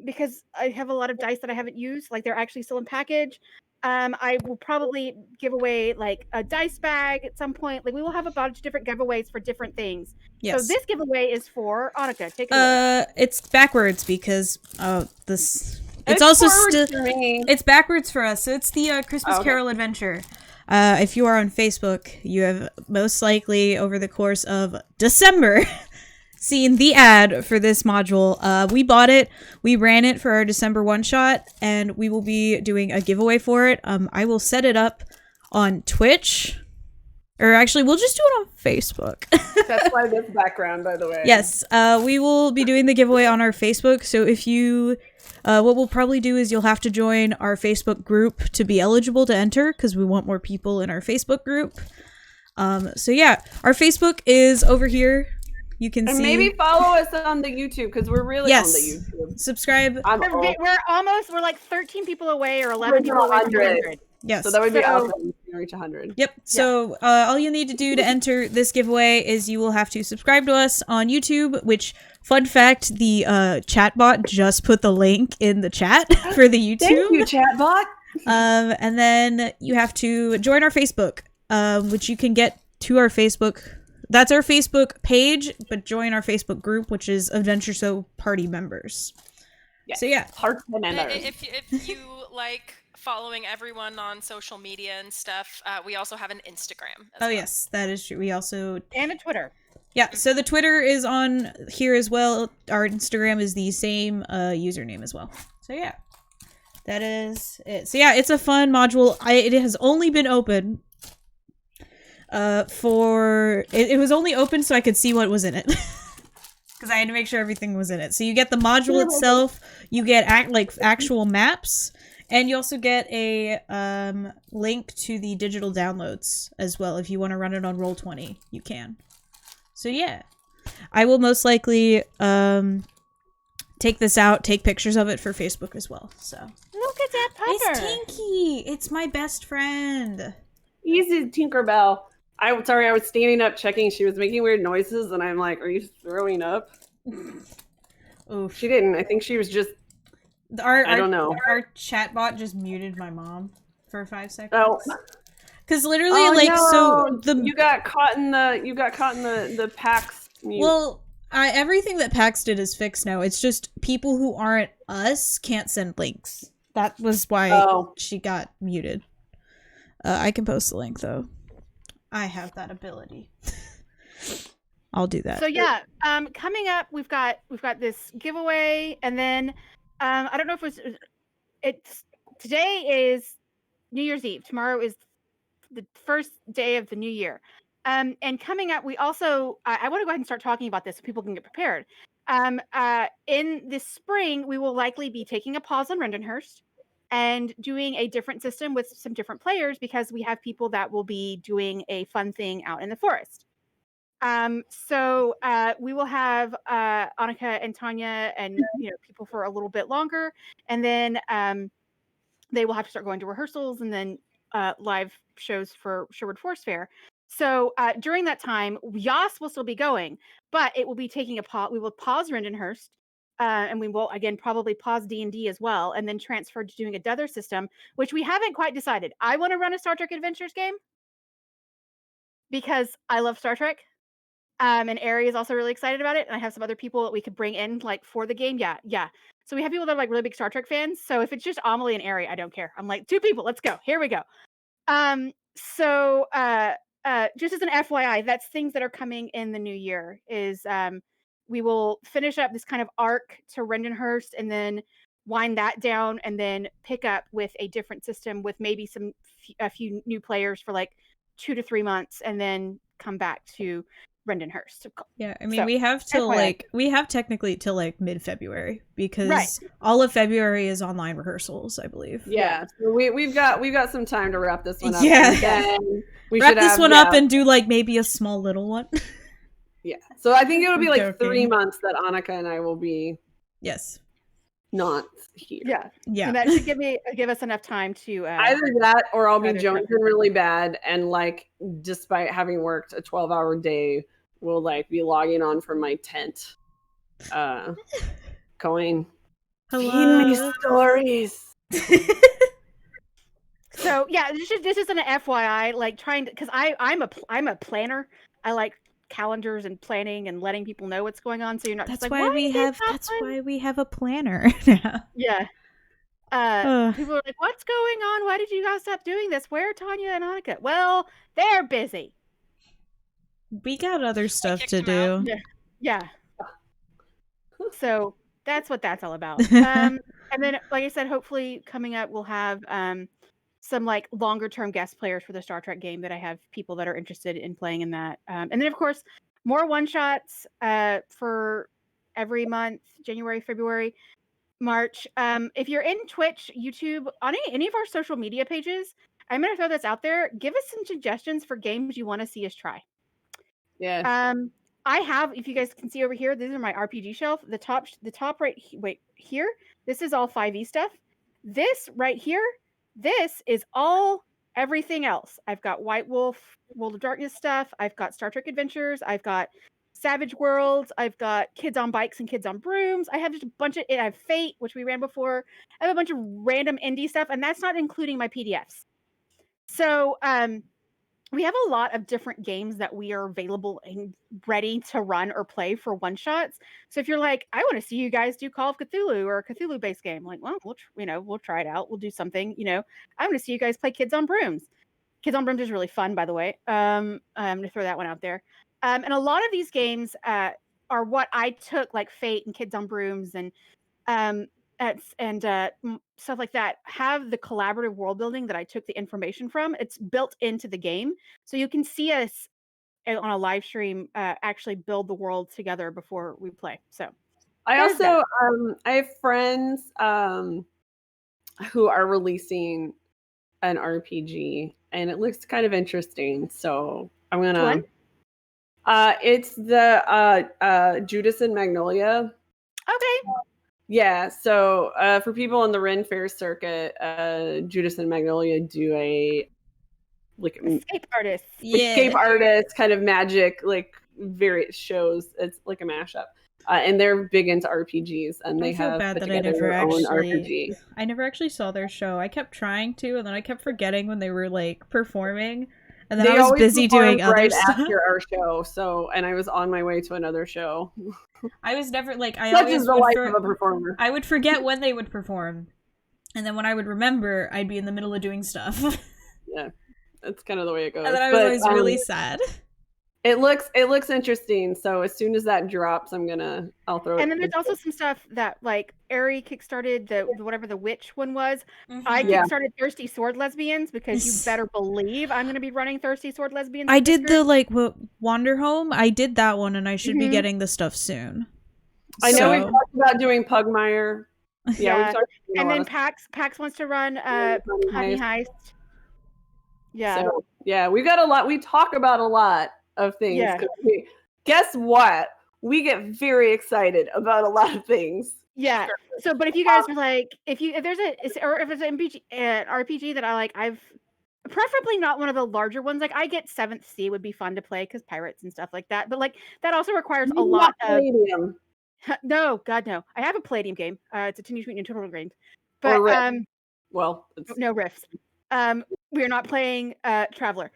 because I have a lot of dice that I haven't used, like they're actually still in package. I will probably give away like a dice bag at some point. Like we will have a bunch of different giveaways for different things. Yes. So this giveaway is for Annika. Take it away. It's backwards because this. It's also still. It's backwards for us. So it's the Christmas Carol Adventure. If you are on Facebook, you have most likely over the course of December seen the ad for this module. We bought it. We ran it for our December one-shot, and we will be doing a giveaway for it. I will set it up on Twitch. Or actually, we'll just do it on Facebook. That's why this background, by the way. Yes, we will be doing the giveaway on our Facebook. So if you, what we'll probably do is you'll have to join our Facebook group to be eligible to enter, because we want more people in our Facebook group. So yeah, our Facebook is over here. You can and see. Maybe follow us on the YouTube, because we're really on the YouTube. Subscribe. We're like 13 people away or 11 people away from 100. Yes. So that would be awesome. Reach 100. Yep. So all you need to do to enter this giveaway is you will have to subscribe to us on YouTube, which, fun fact, the chatbot just put the link in the chat for the YouTube. Thank you, chatbot. And then you have to join our Facebook, which you can get to our Facebook. That's our Facebook page, but join our Facebook group, which is Adventure So Party members. Yes. So yeah. Party members. If you like following everyone on social media and stuff, we also have an Instagram as well. Yes, that is true. We also... And a Twitter. Yeah, so the Twitter is on here as well. Our Instagram is the same username as well. So yeah, that is it. So yeah, it's a fun module. It has only been open it was only open so I could see what was in it. Because I had to make sure everything was in it. So you get the module itself, you get actual maps, and you also get a link to the digital downloads as well. If you want to run it on Roll20, you can. So yeah, I will most likely take this out, take pictures of it for Facebook as well. So look at that pupper. It's Tinky. It's my best friend. Easy, Tinkerbell. I was standing up checking. She was making weird noises, and I'm like, "Are you throwing up?" Oh, she didn't. I think she was just. I don't know. Our chatbot just muted my mom for 5 seconds. Oh. Because literally, so you got caught in the PAX mute. Well, everything that PAX did is fixed now. It's just people who aren't us can't send links. That was why she got muted. I can post the link though. I have that ability. I'll do that. So yeah, coming up, we've got this giveaway, and then I don't know if it's today is New Year's Eve. Tomorrow is the first day of the new year. And coming up, we also I want to go ahead and start talking about this so people can get prepared. In this spring, we will likely be taking a pause on Rendenhurst and doing a different system with some different players, because we have people that will be doing a fun thing out in the forest. So we will have Annika and Tanya and people for a little bit longer, and then they will have to start going to rehearsals and then live shows for Sherwood Forest Fair. So during that time, Yas will still be going, but it will be taking a pause. We will pause Rendenhurst. And we will, again, probably pause D&D as well, and then transfer to doing a Dother system, which we haven't quite decided. I want to run a Star Trek Adventures game because I love Star Trek. And Ari is also really excited about it, and I have some other people that we could bring in, for the game. Yeah. So we have people that are, really big Star Trek fans. So if it's just Amelie and Ari, I don't care. I'm like, 2 people, let's go. Here we go. So just as an FYI, that's things that are coming in the new year is... we will finish up this kind of arc to Rendenhurst and then wind that down, and then pick up with a different system with maybe a few new players for 2 to 3 months, and then come back to Rendenhurst. Yeah, I mean, we have technically till mid-February, because all of February is online rehearsals, I believe. Yeah, so we've got some time to wrap this one up. Yeah, wrap this one up and do maybe a small little one. Yeah, so I think it'll be 3 months that Annika and I will be not here. Yeah. And that should give us enough time to either that, or I'll be jonesing really bad, and despite having worked a 12-hour day, we'll be logging on from my tent, going, hello, feed me stories. So yeah, this is an FYI, trying to, because I'm a planner. I like calendars and planning and letting people know what's going on, so you're not that's just why we have a planner now. Yeah. People are like, what's going on? Why did you guys stop doing this? Where are Tanya and Annika? Well, they're busy. We got other stuff to do. Yeah. So that's what that's all about. And then, like I said, hopefully coming up, we'll have some like longer term guest players for the Star Trek game that I have people that are interested in playing in that. And then, of course, more one shots for every month, January, February, March. If you're in Twitch, YouTube, on any of our social media pages, I'm going to throw this out there. Give us some suggestions for games you want to see us try. Yeah. I have, if you guys can see over here, these are my RPG shelf. The top right, wait, here, this is all 5e stuff. This right here, this is all everything else. I've got White Wolf, World of Darkness stuff. I've got Star Trek Adventures. I've got Savage Worlds. I've got Kids on Bikes and Kids on Brooms. I have just a bunch of, I have Fate, which we ran before. I have a bunch of random indie stuff, and that's not including my PDFs. So, we have a lot of different games that we are available and ready to run or play for one shots. So if you're like, I want to see you guys do Call of Cthulhu or a Cthulhu based game, like, well, we'll try it out. We'll do something. I want to see you guys play Kids on Brooms. Kids on Brooms is really fun, by the way. I'm gonna throw that one out there. And a lot of these games are what I took, like Fate and Kids on Brooms and stuff like that, have the collaborative world building that I took the information from. It's built into the game, so you can see us on a live stream actually build the world together before we play. So I also I have friends who are releasing an RPG, and it looks kind of interesting. So I'm gonna. It's the Judas and Magnolia. Okay. Yeah, so for people on the Ren Fair circuit, Judas and Magnolia do a escape artist. Escape artist kind of magic, like various shows. It's like a mashup. And they're big into RPGs, and they have put together their own RPG. I never actually saw their show. I kept trying to, and then I kept forgetting when they were like performing. And then I was busy doing other stuff after our show. So, and I was on my way to another show. I was never like Such is the life of a performer. I would forget when they would perform, and then when I would remember, I'd be in the middle of doing stuff. Yeah, that's kind of the way it goes. And then I was always really sad. It looks interesting. So as soon as that drops, I'll throw it. And then there's also some stuff that like Ari kickstarted the whatever the witch one was. I kickstarted Thirsty Sword Lesbians because you better believe I'm going to be running Thirsty Sword Lesbians. I did the Wander Home. I did that one, and I should be getting the stuff soon. I know we've talked about doing Pugmire. Yeah. And then Pax wants to run Honey Heist. Yeah. So, yeah, we've got a lot. We talk about a lot of things. Yeah. Guess what? We get very excited about a lot of things. Yeah. So, but if you guys are like, if there's an RPG that I like, I've preferably not one of the larger ones. Like I get 7th Sea would be fun to play because pirates and stuff like that. But like that also requires a lot of Palladium. No, God no. I have a Palladium game. It's a Teenage Mutant Ninja Turtle game. But no Rifts. We are not playing Traveler.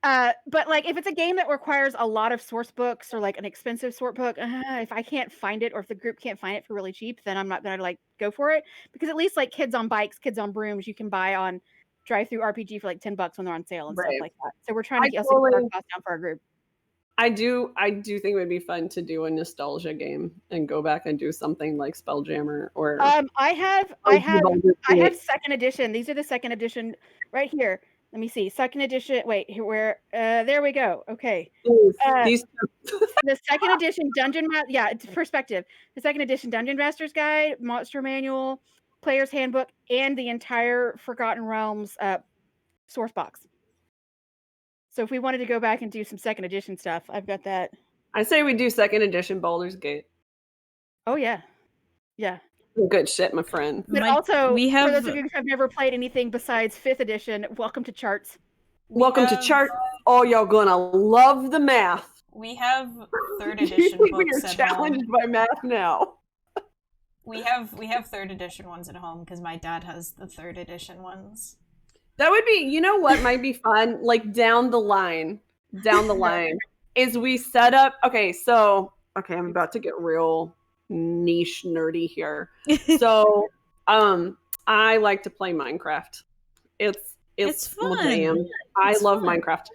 But like if it's a game that requires a lot of source books or like an expensive source book, if I can't find it or if the group can't find it for really cheap, then I'm not gonna like go for it. Because at least like Kids on Bikes, Kids on Brooms, you can buy on Drive-Thru RPG for like $10 when they're on sale and stuff like that. So we're trying to also get our cost down for our group. I do think it would be fun to do a nostalgia game and go back and do something like Spelljammer or I have 2nd edition. These are the 2nd edition right here. Let me see. 2nd edition. Wait, where? There we go. Okay. The 2nd edition Dungeon Perspective. The 2nd edition Dungeon Master's Guide, Monster Manual, Player's Handbook, and the entire Forgotten Realms source box. So if we wanted to go back and do some 2nd edition stuff, I've got that. I say we do 2nd edition Baldur's Gate. Oh yeah, yeah. Good shit, my friend. But also, for those of you who have never played anything besides 5th edition, welcome to Charts. Welcome to Charts. Oh, y'all gonna love the math. We have 3rd edition books we are challenged by math now. We have 3rd edition ones at home because my dad has the 3rd edition ones. That would be, you know what might be fun? Like down the line, is we set up, I'm about to get real niche nerdy here. So, I like to play Minecraft. It's fun. I love Minecraft.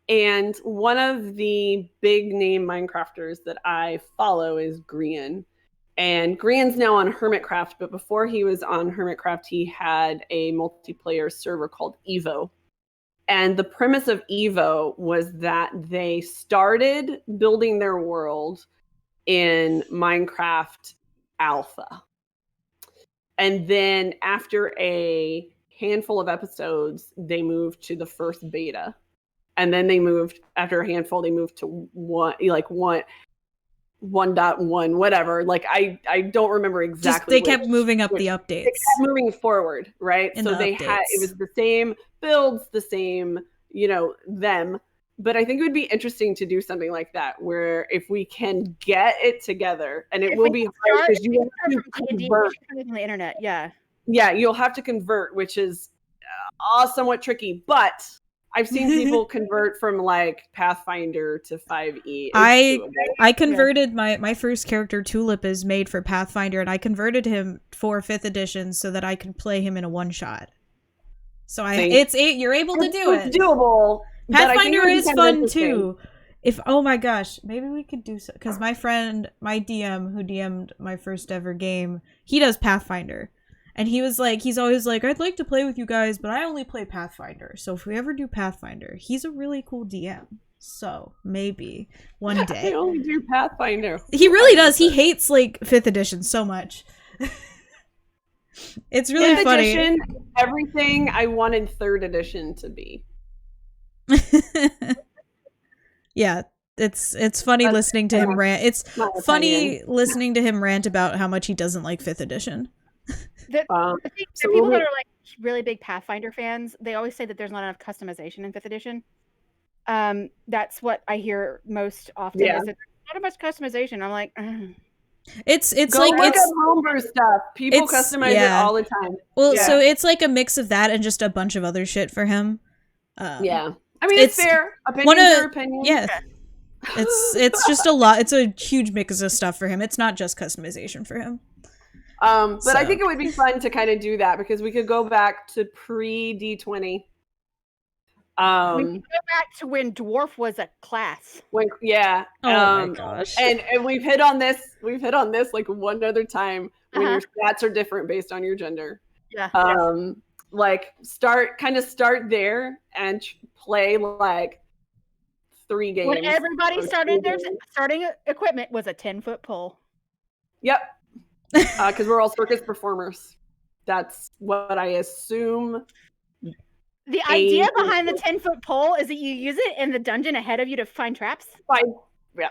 And one of the big name Minecrafters that I follow is Grian. And Gran's now on Hermitcraft, but before he was on Hermitcraft, he had a multiplayer server called Evo. And the premise of Evo was that they started building their world in Minecraft Alpha. And then after a handful of episodes, they moved to the first beta. And then they moved, after a handful, they moved to 1.1, whatever. Like I don't remember exactly. They kept moving up the updates. They kept moving forward, right? In so the they updates. had, it was the same builds, the same, them. But I think it would be interesting to do something like that, where if we can get it together, and it will be hard because you have to convert on the internet. Yeah, you'll have to convert, which is somewhat tricky. But I've seen people convert from like Pathfinder to 5e. I converted my first character. Tulip is made for Pathfinder, and I converted him for 5th edition so that I could play him in a one shot. So you're able to do it. It's doable. Pathfinder is fun too. Oh my gosh, maybe we could do so, because my friend, my DM who DM'd my first ever game, he does Pathfinder. And he's always like, I'd like to play with you guys, but I only play Pathfinder. So if we ever do Pathfinder, he's a really cool DM. So maybe one day. I only do Pathfinder. He really does. He hates like 5th edition so much. It's really 5th funny. Edition, everything I wanted 3rd edition to be. Yeah, it's funny listening to him rant. It's funny listening to him rant about how much he doesn't like 5th edition. I think the people that are like really big Pathfinder fans, they always say that there's not enough customization in 5th edition. That's what I hear most often. Is that there's not much customization. I'm like, it's Go like look it's at homebrew stuff. People customize it all the time. Well, so it's like a mix of that and just a bunch of other shit for him. I mean, it's fair. Opinions are opinions. Yeah. It's just a lot. It's a huge mix of stuff for him. It's not just customization for him. But I think it would be fun to kind of do that, because we could go back to pre D20. we can go back to when dwarf was a class. Oh my gosh. And we've hit on this like one other time when your stats are different based on your gender. Yeah. Like start there and play like 3 games. When everybody starting equipment was a 10-foot pole. Yep. Because we're all circus performers. That's what I assume. The idea behind the 10-foot pole is that you use it in the dungeon ahead of you to find traps. Yeah.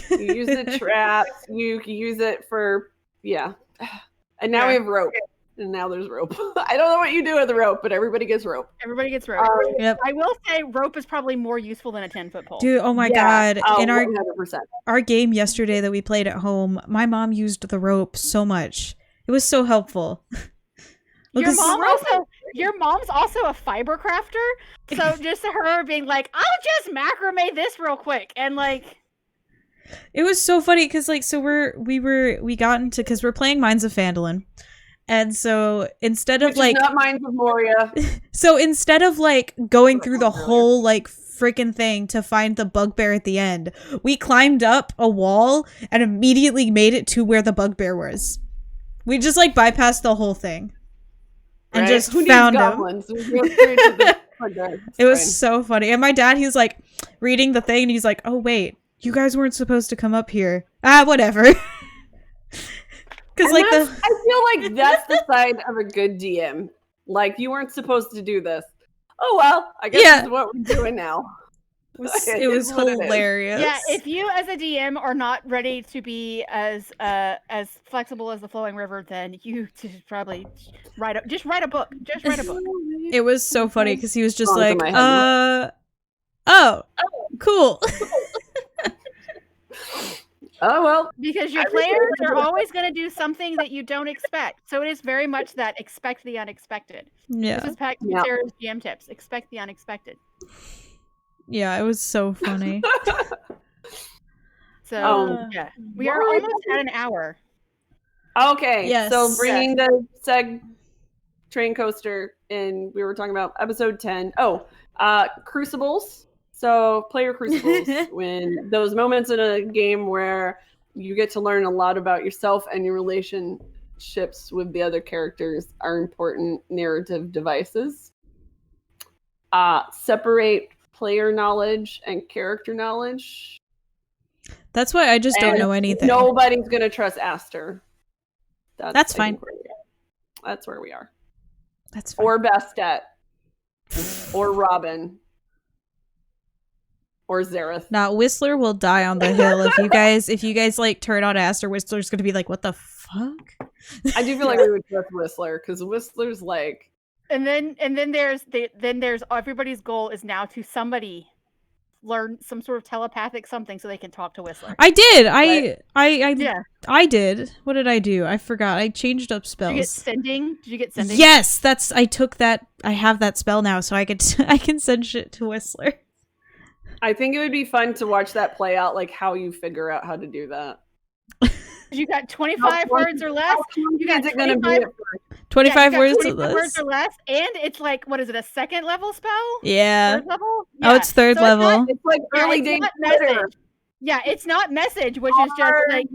You use the traps. You use it for And now we have rope. And now there's rope. I don't know what you do with the rope, but everybody gets rope. Everybody gets rope. Yep. I will say rope is probably more useful than a 10-foot pole. Dude, oh my god. In 100%. Our game yesterday that we played at home, my mom used the rope so much. It was so helpful. Your mom's also a fiber crafter. So just her being like, I'll just macrame this real quick. And like, it was so funny because like, so we got into, because we're playing Mines of Phandalin. And so instead of like not Mines of Moria. So instead of like going through the whole like freaking thing to find the bugbear at the end, we climbed up a wall and immediately made it to where the bugbear was. We just like bypassed the whole thing and just found him. It was so funny. And my dad, he's like reading the thing and he's like, oh wait, you guys weren't supposed to come up here. Whatever. Because like I feel like that's the side of a good DM. Like, you weren't supposed to do this. Oh well, I guess that's what we're doing now. It was hilarious. Yeah, if you as a DM are not ready to be as flexible as the flowing river, then you should probably write a book. Just write a book. It was so funny because he was just like, oh, cool. Oh, well. Because your players are always going to do something that you don't expect. So it is very much that expect the unexpected. Yeah. This is Sarah's GM tips. Expect the unexpected. Yeah, it was so funny. So, we are almost at an hour. Okay. Yes. So bringing the Seg train coaster in, we were talking about episode 10. Crucibles. So player crucibles, when those moments in a game where you get to learn a lot about yourself, and your relationships with the other characters are important narrative devices. Separate player knowledge and character knowledge. That's why I just don't know anything. Nobody's gonna trust Aster. That's fine. That's where we are. That's fine. Or Bastet. Or Robin. Or Zareth. Now Whistler will die on the hill if you guys like turn on Aster. Whistler's gonna be like, what the fuck? I do feel like we would trust Whistler, because Whistler's like. And then there's everybody's goal is now to somebody learn some sort of telepathic something so they can talk to Whistler. I did. Yeah. I did. What did I do? I forgot. I changed up spells. Did you get sending? Did you get sending? Yes, I took that. I have that spell now, so I can send shit to Whistler. I think it would be fun to watch that play out, like how you figure out how to do that. You got 25 words or less. You got 25 words or less, and it's like, what is it? A second level spell? Yeah. Third level? Oh, it's third level. It's like early days message. Yeah, it's not message, which is just like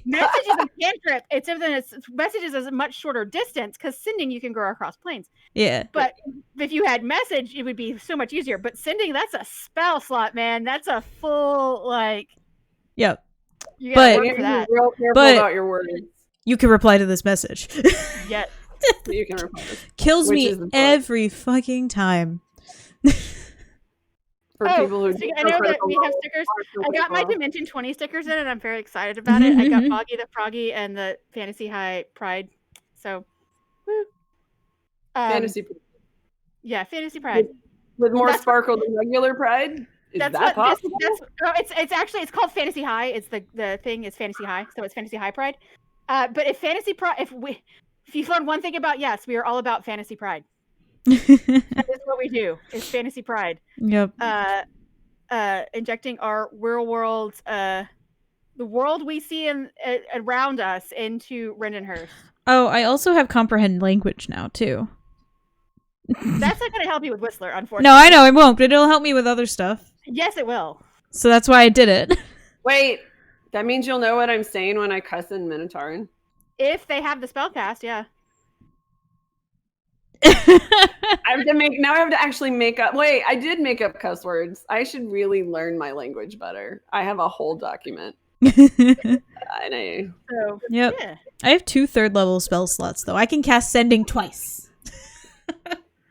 message is a cantrip. It's message is a much shorter distance, because sending you can go across planes. Yeah. But if you had message, it would be so much easier. But sending, that's a spell slot, man. That's a full like. Yep. You gotta work for that. Real careful about your words. You can reply to this message. Yeah. You can reply. Kills me every fucking time. For people who I know that we have stickers. I got my Dimension 20 stickers in, and I'm very excited about it. I got Boggy the Froggy and the Fantasy High Pride. So, woo. Fantasy. Yeah, Fantasy Pride. With more sparkle than regular Pride? Is that possible? It's called Fantasy High. It's the thing is Fantasy High, so it's Fantasy High Pride. But if Fantasy Pride, if you learn one thing about we are all about Fantasy Pride. That is what we do. Is Fantasy Pride. Yep. Injecting our real world, the world we see around us into Rendenhurst. Oh, I also have comprehend language now too. That's not going to help you with Whistler, unfortunately. No, I know it won't, but it'll help me with other stuff. Yes, it will. So that's why I did it. Wait, that means you'll know what I'm saying when I cuss in Minotauran? If they have the spellcast, yeah. I have to actually make up. Wait, I did make up cuss words. I should really learn my language better. I have a whole document. I know. So, yep. Yeah. I have 2 third level spell slots though. I can cast sending twice.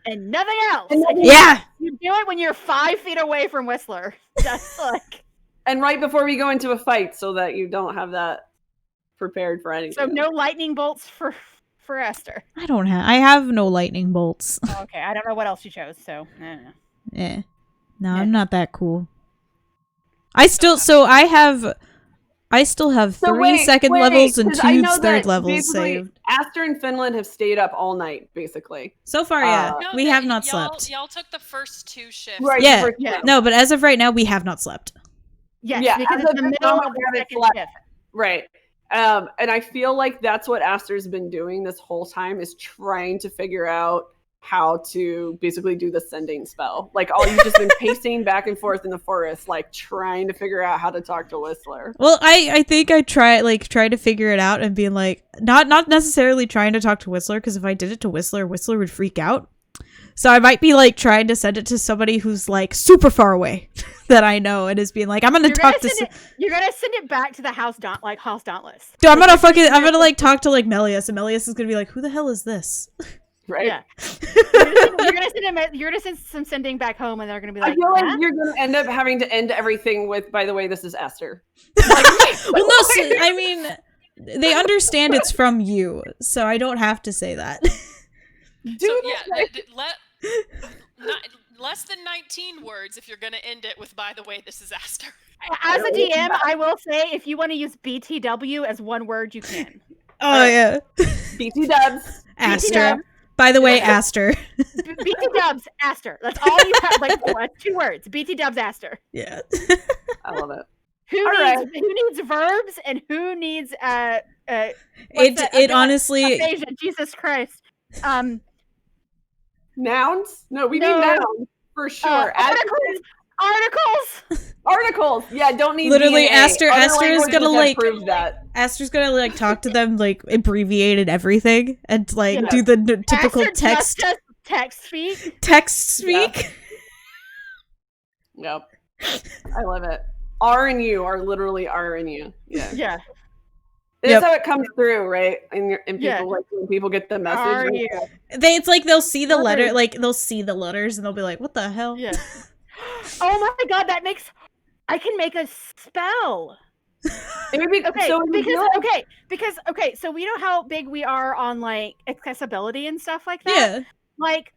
And nothing else. Yeah. You do it when you're 5 feet away from Whistler. That's like. And right before we go into a fight, so that you don't have that prepared for anything. So no lightning bolts for Esther. I have no lightning bolts. Okay, I don't know what else you chose, so I don't know. Yeah. No, I'm not that cool. I still have 3 second levels and 2 third levels saved. Aster and Finland have stayed up all night, basically. So far, yeah. We have not slept. Y'all took the first 2 shifts. Right, yeah. No, but as of right now, we have not slept. Yes, yeah, because it's the middle of the second shift. Right. And I feel like that's what Aster's been doing this whole time, is trying to figure out how to basically do the sending spell. Like, you've just been pacing back and forth in the forest, like trying to figure out how to talk to Whistler. Well, I think I try to figure it out and being like, not necessarily trying to talk to Whistler, because if I did it to Whistler would freak out. So I might be like trying to send it to somebody who's like super far away that I know, and is being like, I'm gonna talk to. You're gonna send it back to the House Dauntless. Dude, I'm gonna like talk to like Melius, and Melius is gonna be like, who the hell is this? Right. Yeah. You're gonna send some sending back home, and they're gonna be like, I feel like you're gonna end up having to end everything with, by the way, this is Aster. Well, no, I mean, they understand it's from you, so I don't have to say that. Less than 19 words if you're going to end it with, by the way, this is Aster. As a DM, I will say, if you want to use BTW as one word, you can. Oh, yeah. BT dubs. Aster. By the way, Aster. BT dubs, Aster. That's all you have. Like, 2 words. BT dubs, Aster. Yeah. I love it. Who needs verbs and who needs it honestly aphasia, Jesus Christ. Nouns? No, we need nouns for sure. Articles. Articles. Yeah, don't need Literally, DNA. Aster Other is languages gonna have like proved that. Aster's gonna like talk to them like abbreviated everything and like Yeah. do the typical Aster text just does text speak. text speak. Yep. I love it. R and U are literally R and U. Yeah. Yeah. That's Yep. how it comes through, right? And people Yeah. like when people get the message. Are like, you? It's like they'll see the letter, Letters. like they'll see the letters and they'll be like, "What the hell?" Yeah. Oh my god, that makes. I can make a spell. Maybe, Okay, so because so we know how big we are on like accessibility and stuff like that. Yeah. Like,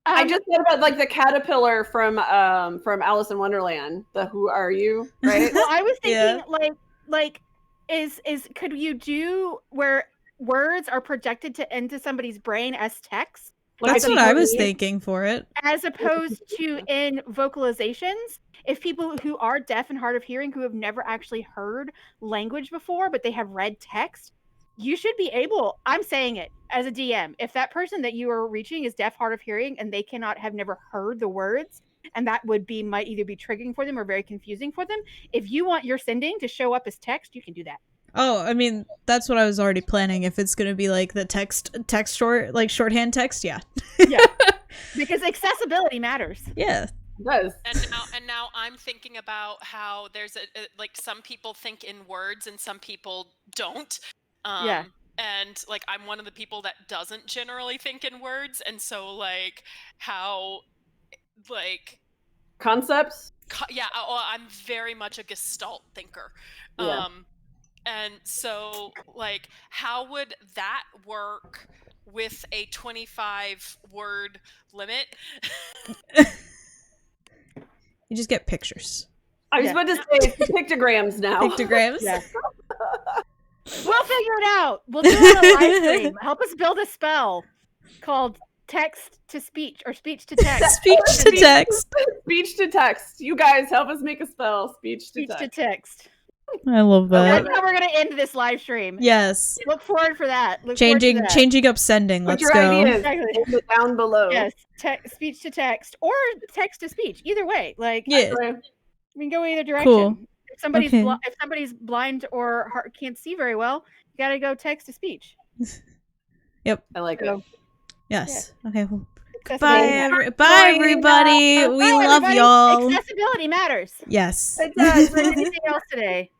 I just thought about like the caterpillar from Alice in Wonderland. The Who Are You? Right? well, I was Yeah. thinking like is could you do where words are projected into somebody's brain as text Like That's a what I was keyboard. thinking for it. as opposed to in vocalizations? If people who are deaf and hard of hearing who have never actually heard language before, but they have read text, you should be able, I'm saying it as a DM, if that person that you are reaching is deaf, hard of hearing, and they have never heard the words, and that might either be triggering for them or very confusing for them, if you want your sending to show up as text, you can do that. Oh, I mean, that's what I was already planning. If it's gonna be like the text shorthand text, yeah. Yeah. Because accessibility matters. Yeah. It does. And now I'm thinking about how there's like some people think in words and some people don't. Yeah. And like I'm one of the people that doesn't generally think in words, and so like how like Concepts. I'm very much a Gestalt thinker. Yeah. And so like how would that work with a 25 word limit? You just get pictures. I was Yeah. about to say it's pictograms now. Pictograms. Yeah. We'll figure it out. We'll do it on a live stream. Help us build a spell called text to speech or speech to text. Speech to text. Speech to text. You guys help us make a spell. Speech to Speech to text. text. I love that. That's how we're gonna end this live stream. Yes. Look forward for that. Look forward to that. Changing up sending. Put Let's your go. ideas Exactly. down below. Yes, speech to text or text to speech. Either way, like Yeah. we can go either direction. Cool. If somebody's Okay. if somebody's blind or can't see very well, you gotta go text to speech. I like it. Yes. Okay. Well, Accessibility bye, matters. bye, everybody. We Bye, love everybody. y'all. Accessibility matters. Yes. It does. Like anything else today.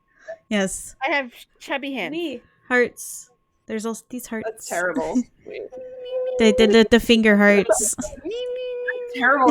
Yes. I have chubby hands. Hearts. There's also these hearts. That's terrible. Wait. The finger hearts. Terrible